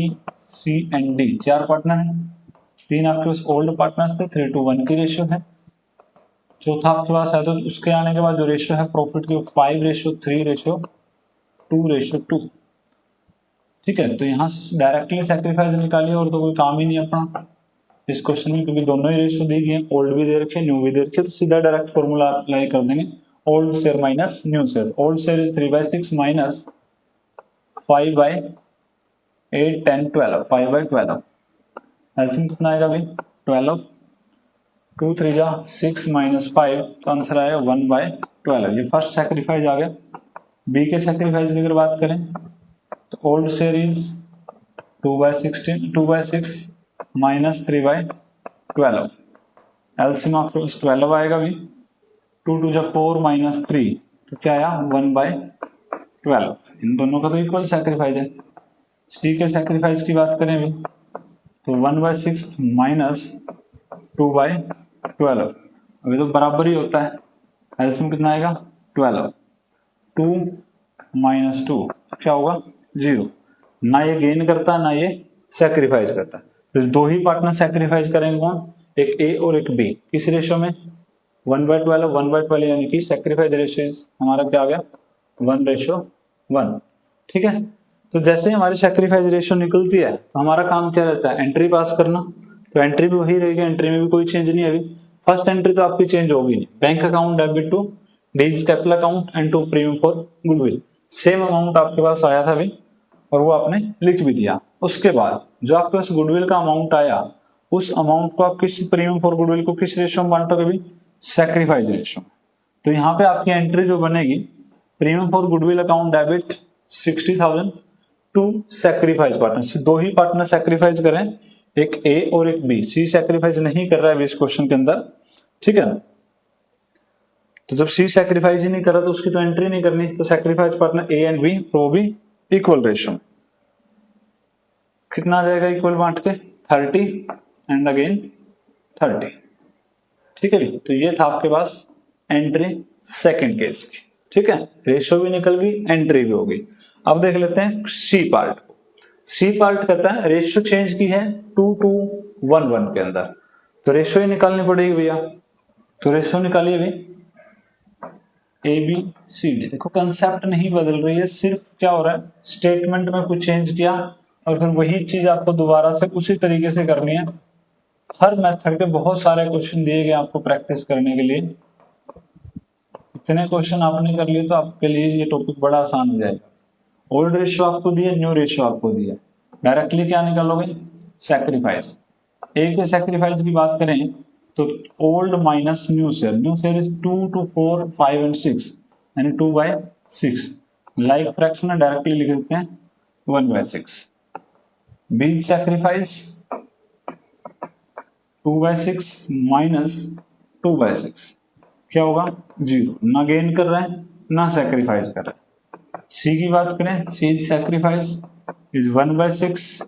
Speaker 1: C and D 4 partner हैं, 3 आपके पास ओल्ड पार्टनर्स थे, 3:1 की रेशियो है। चौथा आपके पास है, तो उसके आने के बाद जो रेशियो है प्रॉफिट की 5:3:2:2। ठीक है, तो यहाँ से डायरेक्टली सेक्रीफाइस निकालिए और तो कोई काम ही नहीं अपना इस क्वेश्चन में, क्योंकि दोनों ही रेशियो दी गई है, ओल्ड भी दे रखे न्यू भी दे रखे, तो सीधा डायरेक्ट फॉर्मूला अप्लाई कर देंगे, old share minus new share. Old share is 3/6 minus 5/8 10 12 5/12। LCM कितना आएगा भाई 12, 2 3 जा 6 माइनस 5, तो आंसर आएगा 1/12। ये फर्स्ट सेक्रीफाइस आ गया। बी के सेक्रीफाइस की अगर बात करें तो old share is 2/6 minus 3/12। LCM आपको 12 आएगा भी, 2 2 जा 4 माइनस 3, तो क्या आया 1/12। इन दोनों का तो इक्वल सेक्रीफाइस है। सी के सेक्रीफाइस की बात करें भी तो 1/6 माइनस 2/12, अभी तो बराबर ही होता है। एलसीएम कितना आएगा 12, 2 माइनस 2 क्या होगा 0। ना ये गेन करता ना ये सेक्रीफाइस करता, तो दो ही पार्टनर सेक्रीफाइस करेंगे कौन, एक ए और एक बी। किस रेशियो में 1/12 1/12, यानी कि सेक्रीफाइस रेशियो हमारा क्या आ गया 1:1। ठीक है, तो जैसे ही हमारी सेक्रीफाइस रेशियो निकलती है तो हमारा काम क्या रहता है एंट्री पास करना। तो एंट्री भी वही रहेगी, एंट्री में भी कोई चेंज नहीं है। अभी फर्स्ट एंट्री तो आपकी चेंज होगी नहीं, bank account debit to D's capital account and to premium for goodwill, same amount आपके पास आया था अभी और वो आपने लिख भी दिया। उसके बाद जो आपके पास गुडविल का अमाउंट आया उस अमाउंट को आप किस प्रीमियम फॉर गुडविल को किस रेशियो में बांटोगे भी सेक्रीफाइस रेशियो। तो यहाँ पे आपकी एंट्री जो बनेगी premium for goodwill account debit 60,000 to sacrifice partner. दो ही पार्टनर सेक्रीफाइस करें, एक ए और एक बी। सी सेक्रीफाइस नहीं कर रहा है इस क्वेश्चन के अंदर, ठीक है। तो जब सी सेक्रीफाइस ही नहीं कर रहा तो उसकी तो एंट्री नहीं करनी, तो sacrifice partner A and B तो भी इक्वल रेशियो। कितना आ जाएगा इक्वल बांट के 30 एंड अगेन 30। ठीक है, तो ये था आपके पास एंट्री सेकंड केस की। ठीक है, रेशियो भी निकल गई, एंट्री भी होगी। अब देख लेते हैं सी पार्ट। सी पार्ट कहता है रेशियो चेंज की है 2:1 के अंदर, तो रेशियो ही निकालनी पड़ेगी भैया। तो रेशियो निकालिए भी ABCD। देखो कंसेप्ट नहीं बदल रही है, सिर्फ क्या हो रहा है स्टेटमेंट में कुछ चेंज किया और फिर वही चीज आपको दोबारा से उसी तरीके से करनी है। हर मेथड के बहुत सारे क्वेश्चन दिए गए आपको प्रैक्टिस करने के लिए। इतने क्वेश्चन आपने कर लिए तो आपके लिए ये टॉपिक बड़ा आसान हो जाएगा। ओल्ड रेशियो आपको दिया, न्यू रेशियो आपको दिया, डायरेक्टली क्या निकालोगे सेक्रीफाइस। ए के सेक्रीफाइस की बात करें तो old minus new share. New share is 2 2 4 5 and 6, यानी 2/6। लाइक फ्रैक्शन है, डायरेक्टली लिख देते हैं 1/6। बीज सेक्रीफाइस 2/6 माइनस 2/6 क्या होगा 0। ना गेन कर रहे हैं ना सेक्रीफाइस कर रहे हैं। सी की बात करें, सी सेक्रीफाइस इज 1/6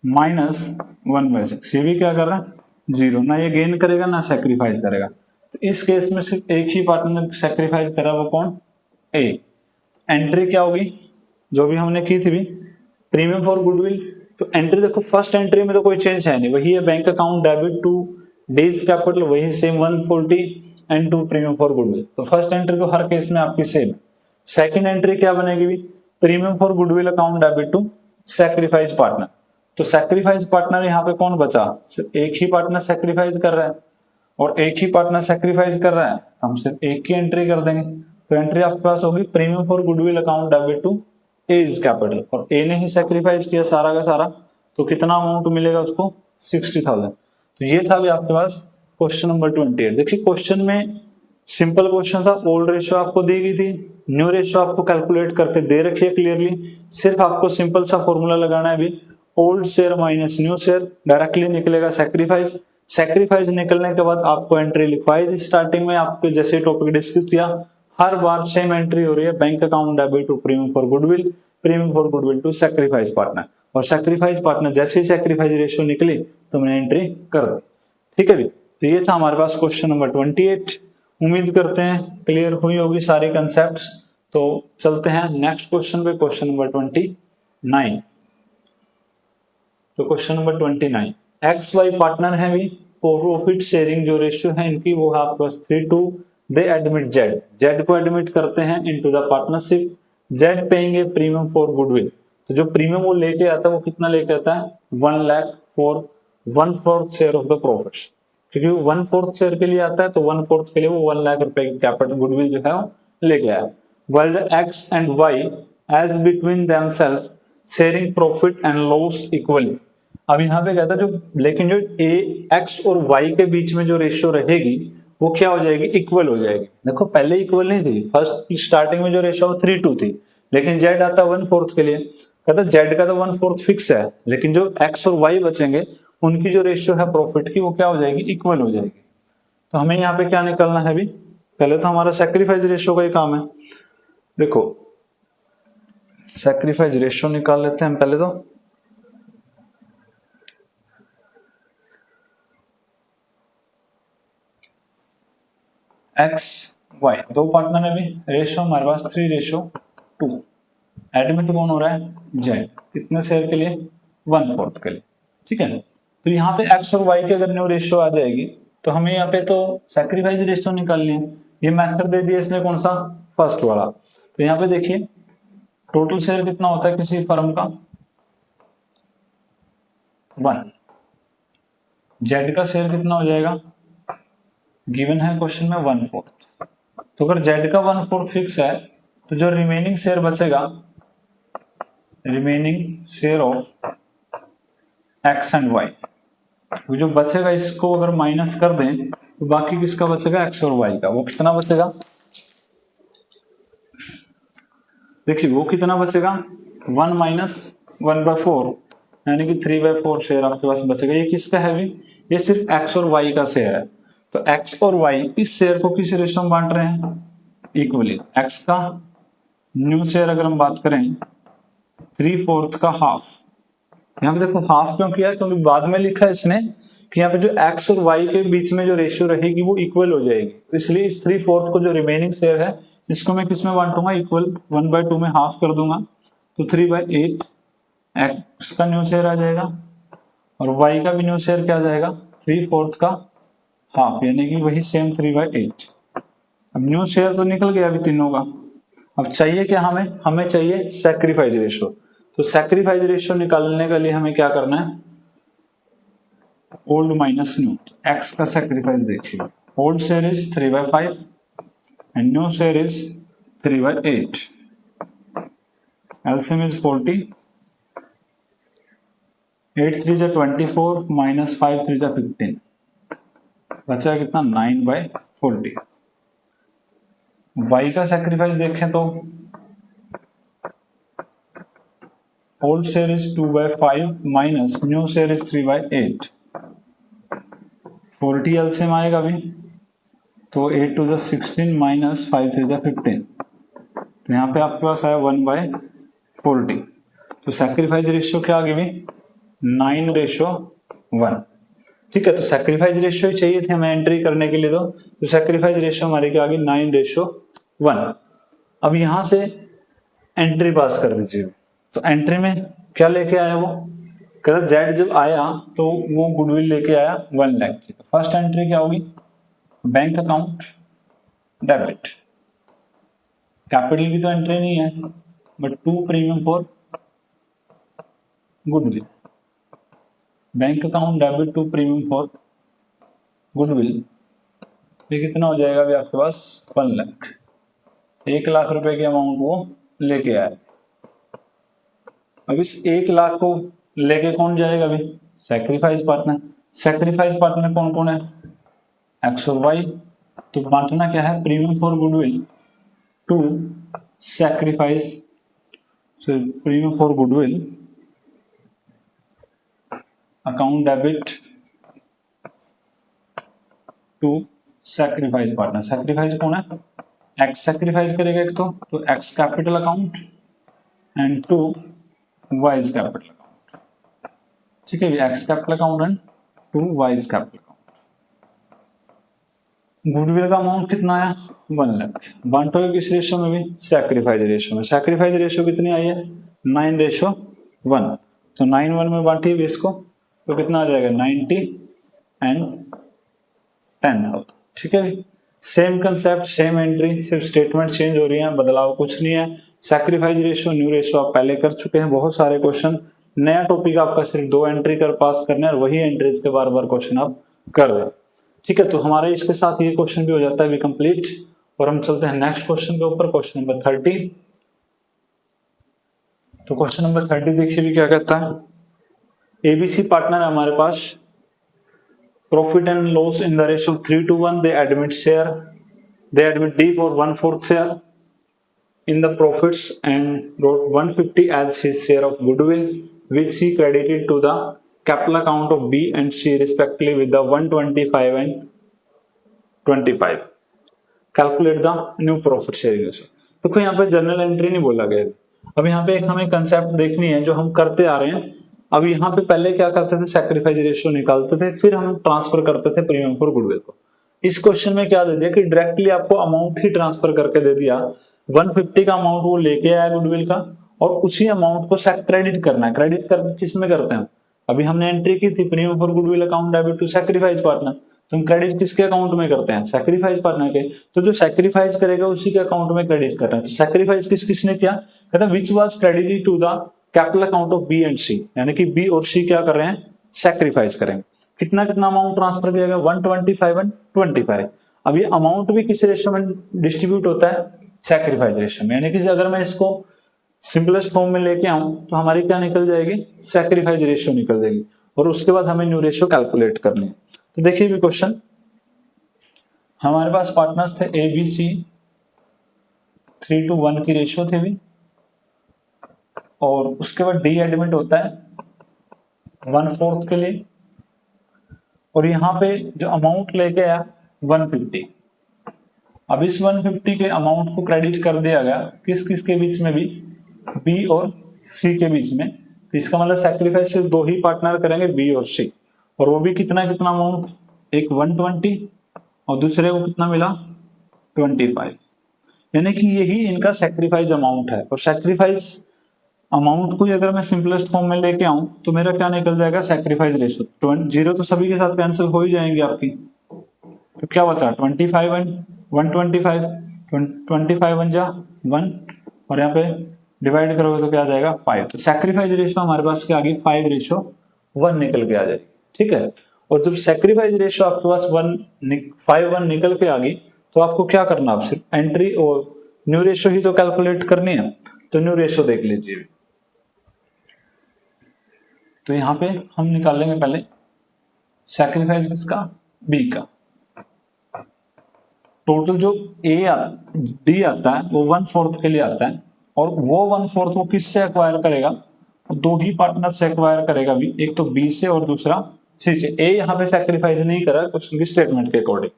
Speaker 1: माइनस 1/6। ये भी क्या कर रहा है 0, ना ये गेन करेगा ना सेक्रीफाइस करेगा। तो इस केस में सिर्फ एक ही पार्टनर ने सेक्रीफाइस करा, वो कौन ए। एंट्री क्या होगी जो भी हमने की थी भी प्रीमियम फॉर गुडविल। तो एंट्री देखो फर्स्ट एंट्री में तो कोई चेंज है नहीं, वही है bank account debit to D's capital, वही same 140 and to premium for goodwill. तो फर्स्ट एंट्री तो हर केस में आपकी सेम। सेकंड एंट्री क्या बनेगी भी premium for goodwill account debit to sacrifice partner. तो सेक्रीफाइस पार्टनर यहाँ पे कौन बचा, सिर्फ एक ही पार्टनर सेक्रीफाइस कर रहा है और एक ही पार्टनर सेक्रीफाइस कर रहा है, हम सिर्फ एक ही एंट्री कर देंगे। तो एंट्री आपके पास होगी premium for goodwill account debit to A's capital, और ए ने ही सेक्रीफाइस किया सारा का सारा, तो कितना अमाउंट मिलेगा उसको 60,000। तो ये था भी आपके पास क्वेश्चन नंबर 28। देखिए क्वेश्चन में सिंपल क्वेश्चन था, ओल्ड रेशियो आपको दी गई थी, न्यू रेशियो आपको कैलकुलेट करके दे रखी है क्लियरली। सिर्फ आपको सिंपल सा फॉर्मूला लगाना है भी old share minus new share, directly निकलेगा सेक्रीफाइस। सेक्रीफाइस निकलने के बाद आपको एंट्री लिखवाई थी स्टार्टिंग में, आपको जैसे टॉपिक डिस्कस किया हर बार सेम एंट्री हो रही है, bank account debit to premium for goodwill, premium for goodwill to sacrifice partner, और सेक्रीफाइस पार्टनर जैसे ही सेक्रीफाइस रेशियो निकली तो मैंने एंट्री कर दी। ठीक है भी, तो ये था हमारे पास क्वेश्चन नंबर 28। उम्मीद करते हैं क्लियर हुई होगी सारे कंसेप्ट। तो चलते हैं नेक्स्ट क्वेश्चन पे, क्वेश्चन नंबर 29। तो question number 29, X Y partner है भी, प्रॉफिट शेयरिंग जो रेशियो है इनकी वो है आपके पास 3:2। दे एडमिट जेड, जेड को एडमिट करते हैं into the partnership. Z paying premium for goodwill, तो जो प्रीमियम वो लेके आता है वो कितना लेके आता है, 1 lakh for 1/4 share of the profits. क्योंकि 1/4 शेयर के लिए आता है तो 1/4 के लिए वो 1 लाख रुपए की कैपिटल गुडविल जो है वो लेके आया। while the x and y as between themselves sharing profit and loss equally। अब यहाँ पे कहता है जो, लेकिन जो x और y के बीच में जो रेशियो रहेगी वो क्या हो जाएगी, इक्वल हो जाएगी। देखो पहले इक्वल नहीं थी, फर्स्ट स्टार्टिंग में जो रेशियो 3:2 थी, लेकिन z आता 1/4 के लिए, कहता z का तो 1/4 फिक्स है, लेकिन जो x और y बचेंगे उनकी जो रेशियो है प्रॉफिट की वो क्या हो जाएगी, इक्वल हो जाएगी। तो हमें यहाँ पे क्या निकलना है अभी, पहले तो हमारा सैक्रिफाइस रेशियो का ही काम है। देखो सैक्रिफाइस रेशियो निकाल लेते हैं हम पहले तो। एक्स वाई दो पार्टनर है भी, रेशियो हमारे पास 3:2। एडमिट कौन हो रहा है, जेड, कितने शेयर के लिए, 1/4 के लिए। ठीक है, तो यहाँ पे एक्स और वाई की अगर न्यू रेशियो आ जाएगी तो हमें यहाँ पे तो सैक्रिफाइस रेशियो निकालनी है। ये मेथड दे दिया इसने, कौन सा, फर्स्ट वाला। तो यहाँ पे देखिए टोटल शेयर कितना होता है किसी फर्म का, 1। जेड का शेयर कितना हो जाएगा, गिवन है क्वेश्चन में 1/4। तो अगर जेड का 1/4 फिक्स है तो जो रिमेनिंग शेयर बचेगा, remaining share of X and Y, जो बचेगा इसको अगर माइनस कर दें तो बाकी किसका बचेगा, एक्स और वाई का। वो कितना बचेगा, देखिए वो कितना बचेगा, 1 - 1/4 यानी कि 3/4 शेयर आपके पास बचेगा। ये किसका है भी, ये सिर्फ एक्स और वाई का शेयर है। तो एक्स और वाई इस शेयर को किस रेशियो में बांट रहे हैं, इक्वली। एक्स का न्यू शेयर अगर हम बात करें 3/4 का हाफ। यहाँ पे देखो हाफ क्यों किया, क्योंकि बाद में लिखा है इसने कि यहाँ पे जो एक्स और वाई के बीच में जो रेशियो रहेगी वो इक्वल हो जाएगी, तो इसलिए इस 3/4 को जो रिमेनिंग शेयर है इसको मैं किस में बांटूंगा, इक्वल 1/2 में हाफ कर दूंगा। तो 3/8 एक्स का न्यू शेयर आ जाएगा और वाई का भी न्यू शेयर क्या आ जाएगा, 3/4 का हाफ, यानी कि वही सेम 3/8। अब न्यू शेयर तो निकल गया अभी तीनों का। अब चाहिए क्या हमें, हमें चाहिए सैक्रिफाइस रेशियो। तो सैक्रिफाइस रेशियो निकालने के लिए हमें क्या करना है, ओल्ड माइनस न्यू। एक्स का सैक्रिफाइस देखिए, old share is 3/5 and new share is 3/8. LCM is 40. 8 3 जा 24 minus 5 3 जा 15, बचा कितना 9/40। y का सैक्रिफाइस देखें तो old share is 2/5 minus new share is 3/8। 40 LCM आएगा भी, तो 8 2 जा 16 माइनस 5 3 जा 15, तो यहाँ पे आपके पास आया 1/40। तो सैक्रिफाइस रेशियो क्या आ गई भी, 9:1। ठीक है, तो सैक्रिफाइस रेशियो ही चाहिए थे हमें एंट्री करने के लिए, तो सैक्रिफाइस रेशियो हमारी क्या आ गई, 9:1। अब यहां से एंट्री पास कर दीजिए। तो एंट्री में क्या लेके आया वो, कहता जेड जब आया तो वो गुडविल लेके आया 1 लाख की। तो फर्स्ट एंट्री क्या होगी, बैंक अकाउंट डेबिट, कैपिटल की तो एंट्री नहीं है, but 2 premium for goodwill. Bank account debit 2 premium for goodwill, ये कितना हो जाएगा अभी आपके पास, 1 लाख। 1 लाख रुपए की अमाउंट वो लेके आया। अब इस 1 लाख को लेके कौन जाएगा अभी, सैक्रिफाइस पार्टनर। सैक्रिफाइस पार्टनर कौन कौन है, एक्स और वाई। तो बांटना क्या है, premium for goodwill to sacrifice, premium for goodwill account debit to sacrifice partner. Sacrifice कौन है, एक्स सैक्रिफाइस करेगा एक तो X capital account and to Y's capital account. ठीक है, X capital account and to Y's capital account. Goodwill का amount कितना आया, 1 लाख। बांटोगे किस रेशियो में भी? सैक्रिफाइस रेशियो में। सैक्रिफाइस रेशियो कितनी आई है? 9:1। तो 9:1 में बांटिए भी इसको, तो कितना आ जाएगा? 90 एंड 10,000। ठीक है, सेम कंसेप्ट, सेम एंट्री, सिर्फ स्टेटमेंट चेंज हो रही है, बदलाव कुछ नहीं है। सैक्रिफाइस रेशियो, न्यू रेशियो आप पहले कर चुके हैं बहुत सारे क्वेश्चन। नया टॉपिक आपका सिर्फ 2 एंट्री कर पास करने और वही एंट्रीज के बार बार क्वेश्चन आप कर रहे हैं। ठीक है, तो हमारे इसके साथ ये क्वेश्चन भी हो जाता है भी कंप्लीट, और हम चलते हैं नेक्स्ट क्वेश्चन के ऊपर, क्वेश्चन नंबर 30। तो क्वेश्चन नंबर 30 देखिए भी क्या कहता है। एबीसी पार्टनर है हमारे पास, profit and loss in the ratio 3:1, they admit D for 1/4 share in the profits and wrote 150 as his share of goodwill, which he credited to the capital account of B and C respectively with the 125 and 25. Calculate the new profit sharing ratio. देखो यहाँ पे journal entry नहीं बोला गया। अब यहाँ पे एक हमें कंसेप्ट देखनी है जो हम करते आ रहे हैं। अब यहाँ पे पहले क्या करते थे? सैक्रिफाइस रेशियो निकालते थे, फिर हम ट्रांसफर करते थे प्रीमियम फॉर गुडविल को। इस क्वेश्चन में क्या दे दिया कि डायरेक्टली आपको अमाउंट ही ट्रांसफर करके दे दिया। 150 का अमाउंट वो लेके आया गुडविल का, और उसी अमाउंट को क्रेडिट करना है। क्रेडिट कर किस में करते हैं? अभी हमने एंट्री की थी premium for goodwill account debit to sacrifice partner, तो हम क्रेडिट किसके अकाउंट में करते हैं? सैक्रिफाइस पार्टनर के। तो जो सैक्रिफाइस करेगा उसी के अकाउंट में क्रेडिट कर रहे हैं। तो सैक्रिफाइस किसने किया? कहता है which was credited to the capital account of B and C, यानी कि बी और सी क्या कर रहे हैं? सैक्रिफाइस करेंगे। कितना कितना अमाउंट ट्रांसफर किया गया? 125 एंड 25। अब ये अमाउंट भी किस रेशियो में डिस्ट्रीब्यूट होता है? सैक्रिफाइस रेशियो में। यानी कि अगर मैं इसको सिंपलेस्ट फॉर्म में लेके आऊं तो हमारी क्या निकल जाएगी? सैक्रिफाइस रेशियो निकल जाएगी, और उसके बाद हमें न्यू रेशियो कैलकुलेट करनी है। तो देखिए भी क्वेश्चन, हमारे पास पार्टनर्स थे ए बी सी, 3:1 की रेशियो थी भी, और उसके बाद डी एडमिट होता है 1/4 के लिए, और यहाँ पे जो अमाउंट लेके आया 150। अब इस 150 के अमाउंट को क्रेडिट कर दिया गया किस किस के बीच में भी? बी और सी के बीच में। तो इसका मतलब सैक्रिफाइस सिर्फ 2 ही पार्टनर करेंगे, बी और सी, और वो भी कितना कितना अमाउंट? एक 120 और दूसरे को कितना मिला? 25। यानी कि यही इनका सैक्रिफाइस अमाउंट है। और सैक्रिफाइस अमाउंट को अगर मैं सिंपलेस्ट फॉर्म में लेके आऊं तो मेरा क्या निकल जाएगा? Sacrifice ratio. 0 तो सभी के साथ कैंसिल हो ही जाएंगे आपकी, तो क्या बचा? 25 एंड 125, 25 बन जा 1, और यहाँ पे डिवाइड करोगे तो क्या आ जाएगा? 5। तो सैक्रिफाइस रेशियो हमारे पास क्या आ गई? 5:1 निकल के आ जाएगी। ठीक है, और जब सैक्रिफाइस रेशियो आपके पास 5:1 निकल के आ गई तो आपको क्या करना? आप सिर्फ एंट्री और न्यू रेशियो ही तो कैलकुलेट करनी है। तो न्यू रेशियो देख लीजिए। तो यहाँ पे हम निकालेंगे पहले सैक्रिफाइस किसका? बी का। टोटल जो डी आता है वो 1/4 के लिए आता है, और वो 1/4 वो किससे एक्वायर करेगा? 2 ही पार्टनर से एक्वायर करेगा भी, एक तो बी से और दूसरा सी से। ए यहाँ पे सैक्रिफाइस नहीं करा क्वेश्चन की स्टेटमेंट के अकॉर्डिंग,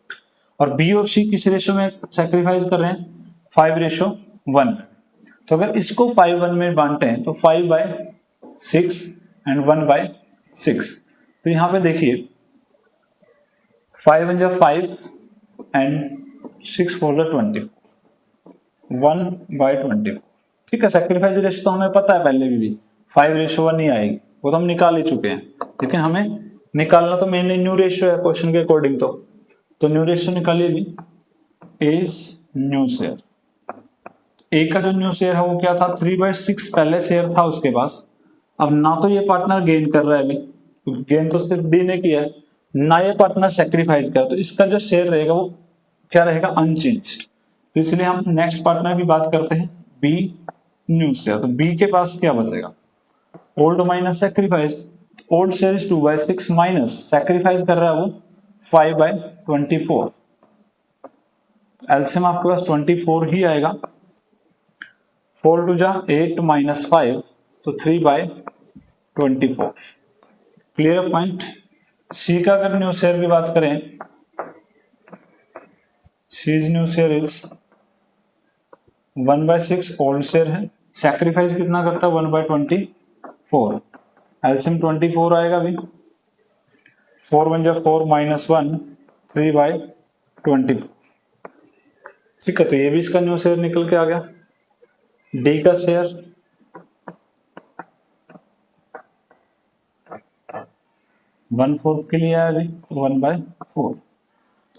Speaker 1: और बी और सी किस रेशियो में सैक्रिफाइस कर रहे हैं? 5:1। तो अगर इसको 5:1 में बांटे हैं तो 5/6 एंड 1/6। तो यहाँ पे देखिए 5 × 5 एंड 6 4 24, 1/24। ठीक है, सैक्रिफाइस रेशियो तो हमें पता है पहले भी 5:1 ही आएगी, वो तो हम निकाल ही चुके हैं। लेकिन हमें निकालना तो मेनली न्यू रेशियो है क्वेश्चन के अकॉर्डिंग। तो न्यू रेशियो निकालिए भी, इज न्यू शेयर। ए का जो न्यू शेयर है वो क्या था? 3/6 पहले शेयर था उसके पास। अब ना तो ये पार्टनर गेन कर रहा है अभी, गेन तो सिर्फ डी ने किया है, ना ये पार्टनर सैक्रिफाइस कर, तो इसका जो शेयर रहेगा वो क्या रहेगा? अनचेंज्ड। तो इसलिए हम नेक्स्ट पार्टनर की बात करते हैं, बी न्यू शेयर। तो बी के पास क्या बचेगा? Old minus sacrifice. Old share is 2/6 minus sacrifice कर रहा है वो 5/24। एलसीएम आपके पास 24 ही आएगा। 4 2 जा 8 - 5, तो 3/24। Clear point. सी का अगर न्यू शेयर की बात करें, C's new share is 1/6 old share है, सैक्रिफाइस कितना करता है? 1/24। एलसीएम 24 आएगा भी, 4 × 4 - 1, 3/24। ठीक है, तो ये भी इसका न्यू शेयर निकल के आ गया। डी का शेयर 1/4 के लिए आया अभी 1/4।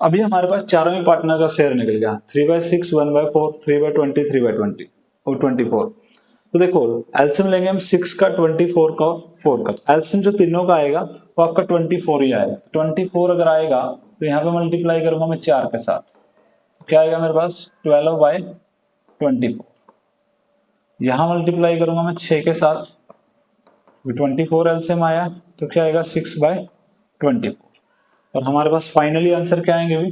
Speaker 1: अभी हमारे पास चारों ही पार्टनर का शेयर निकल गया 3/6, 1/4, 3/20, 3/20 और 24। तो देखो एलसीएम लेंगे हम 6 का, 24 का और 4 का। एलसीएम जो तीनों का आएगा वो आपका 24 ही आएगा। 24 अगर आएगा तो यहाँ पे मल्टीप्लाई करूंगा मैं 4 के साथ, क्या आएगा मेरे पास 12/24। यहाँ मल्टीप्लाई करूंगा मैं 6 के साथ, 24 एलसीएम आया तो क्या आएगा 6/24। और हमारे पास फाइनली आंसर क्या आएंगे भी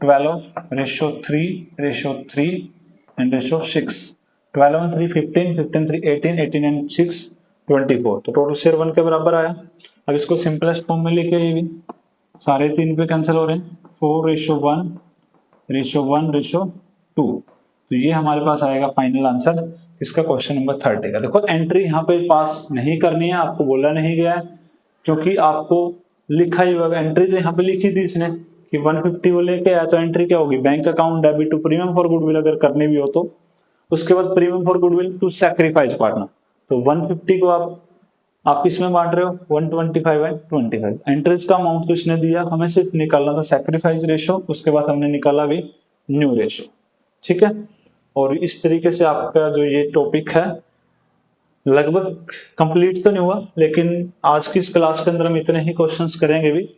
Speaker 1: 12:3:3 एंड रेशो 6। 12 में 3 15, 15 3 18, 18 एंड 6 24। तो टोटल शेयर 1 के बराबर आया। अब इसको सिंपलेस्ट फॉर्म में लेके आइए भी, सारे 3 पे कैंसिल हो रहे हैं, 4:1:1:2। तो ये हमारे पास आएगा फाइनल आंसर इसका क्वेश्चन नंबर 30 का। देखो एंट्री यहाँ पे पास नहीं करनी है, आपको बोला नहीं गया है, क्योंकि आपको लिखा ही होगा। एंट्री तो यहाँ पे लिखी थी इसने कि 150 वो लेके आया, तो एंट्री क्या होगी bank account debit to premium for goodwill अगर करनी भी हो तो। उसके बाद premium for goodwill to sacrifice partner, तो 150 को आप इसमें बांट रहे हो 125/25। एंट्रीज का अमाउंट तो इसने दिया, हमें सिर्फ निकालना था सैक्रिफाइस रेशो, उसके बाद हमने निकाला भी न्यू रेशो। ठीक है, और इस तरीके से आपका जो ये टॉपिक है लगभग कंप्लीट तो नहीं हुआ, लेकिन आज की इस क्लास के अंदर हम इतने ही क्वेश्चंस करेंगे भी।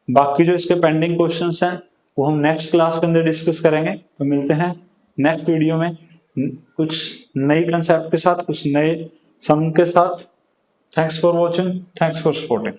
Speaker 1: बाकी जो इसके पेंडिंग क्वेश्चंस हैं वो हम नेक्स्ट क्लास के अंदर डिस्कस करेंगे। तो मिलते हैं नेक्स्ट वीडियो में कुछ नई कंसेप्ट के साथ, कुछ नए सम के साथ। Thanks for watching, thanks for supporting.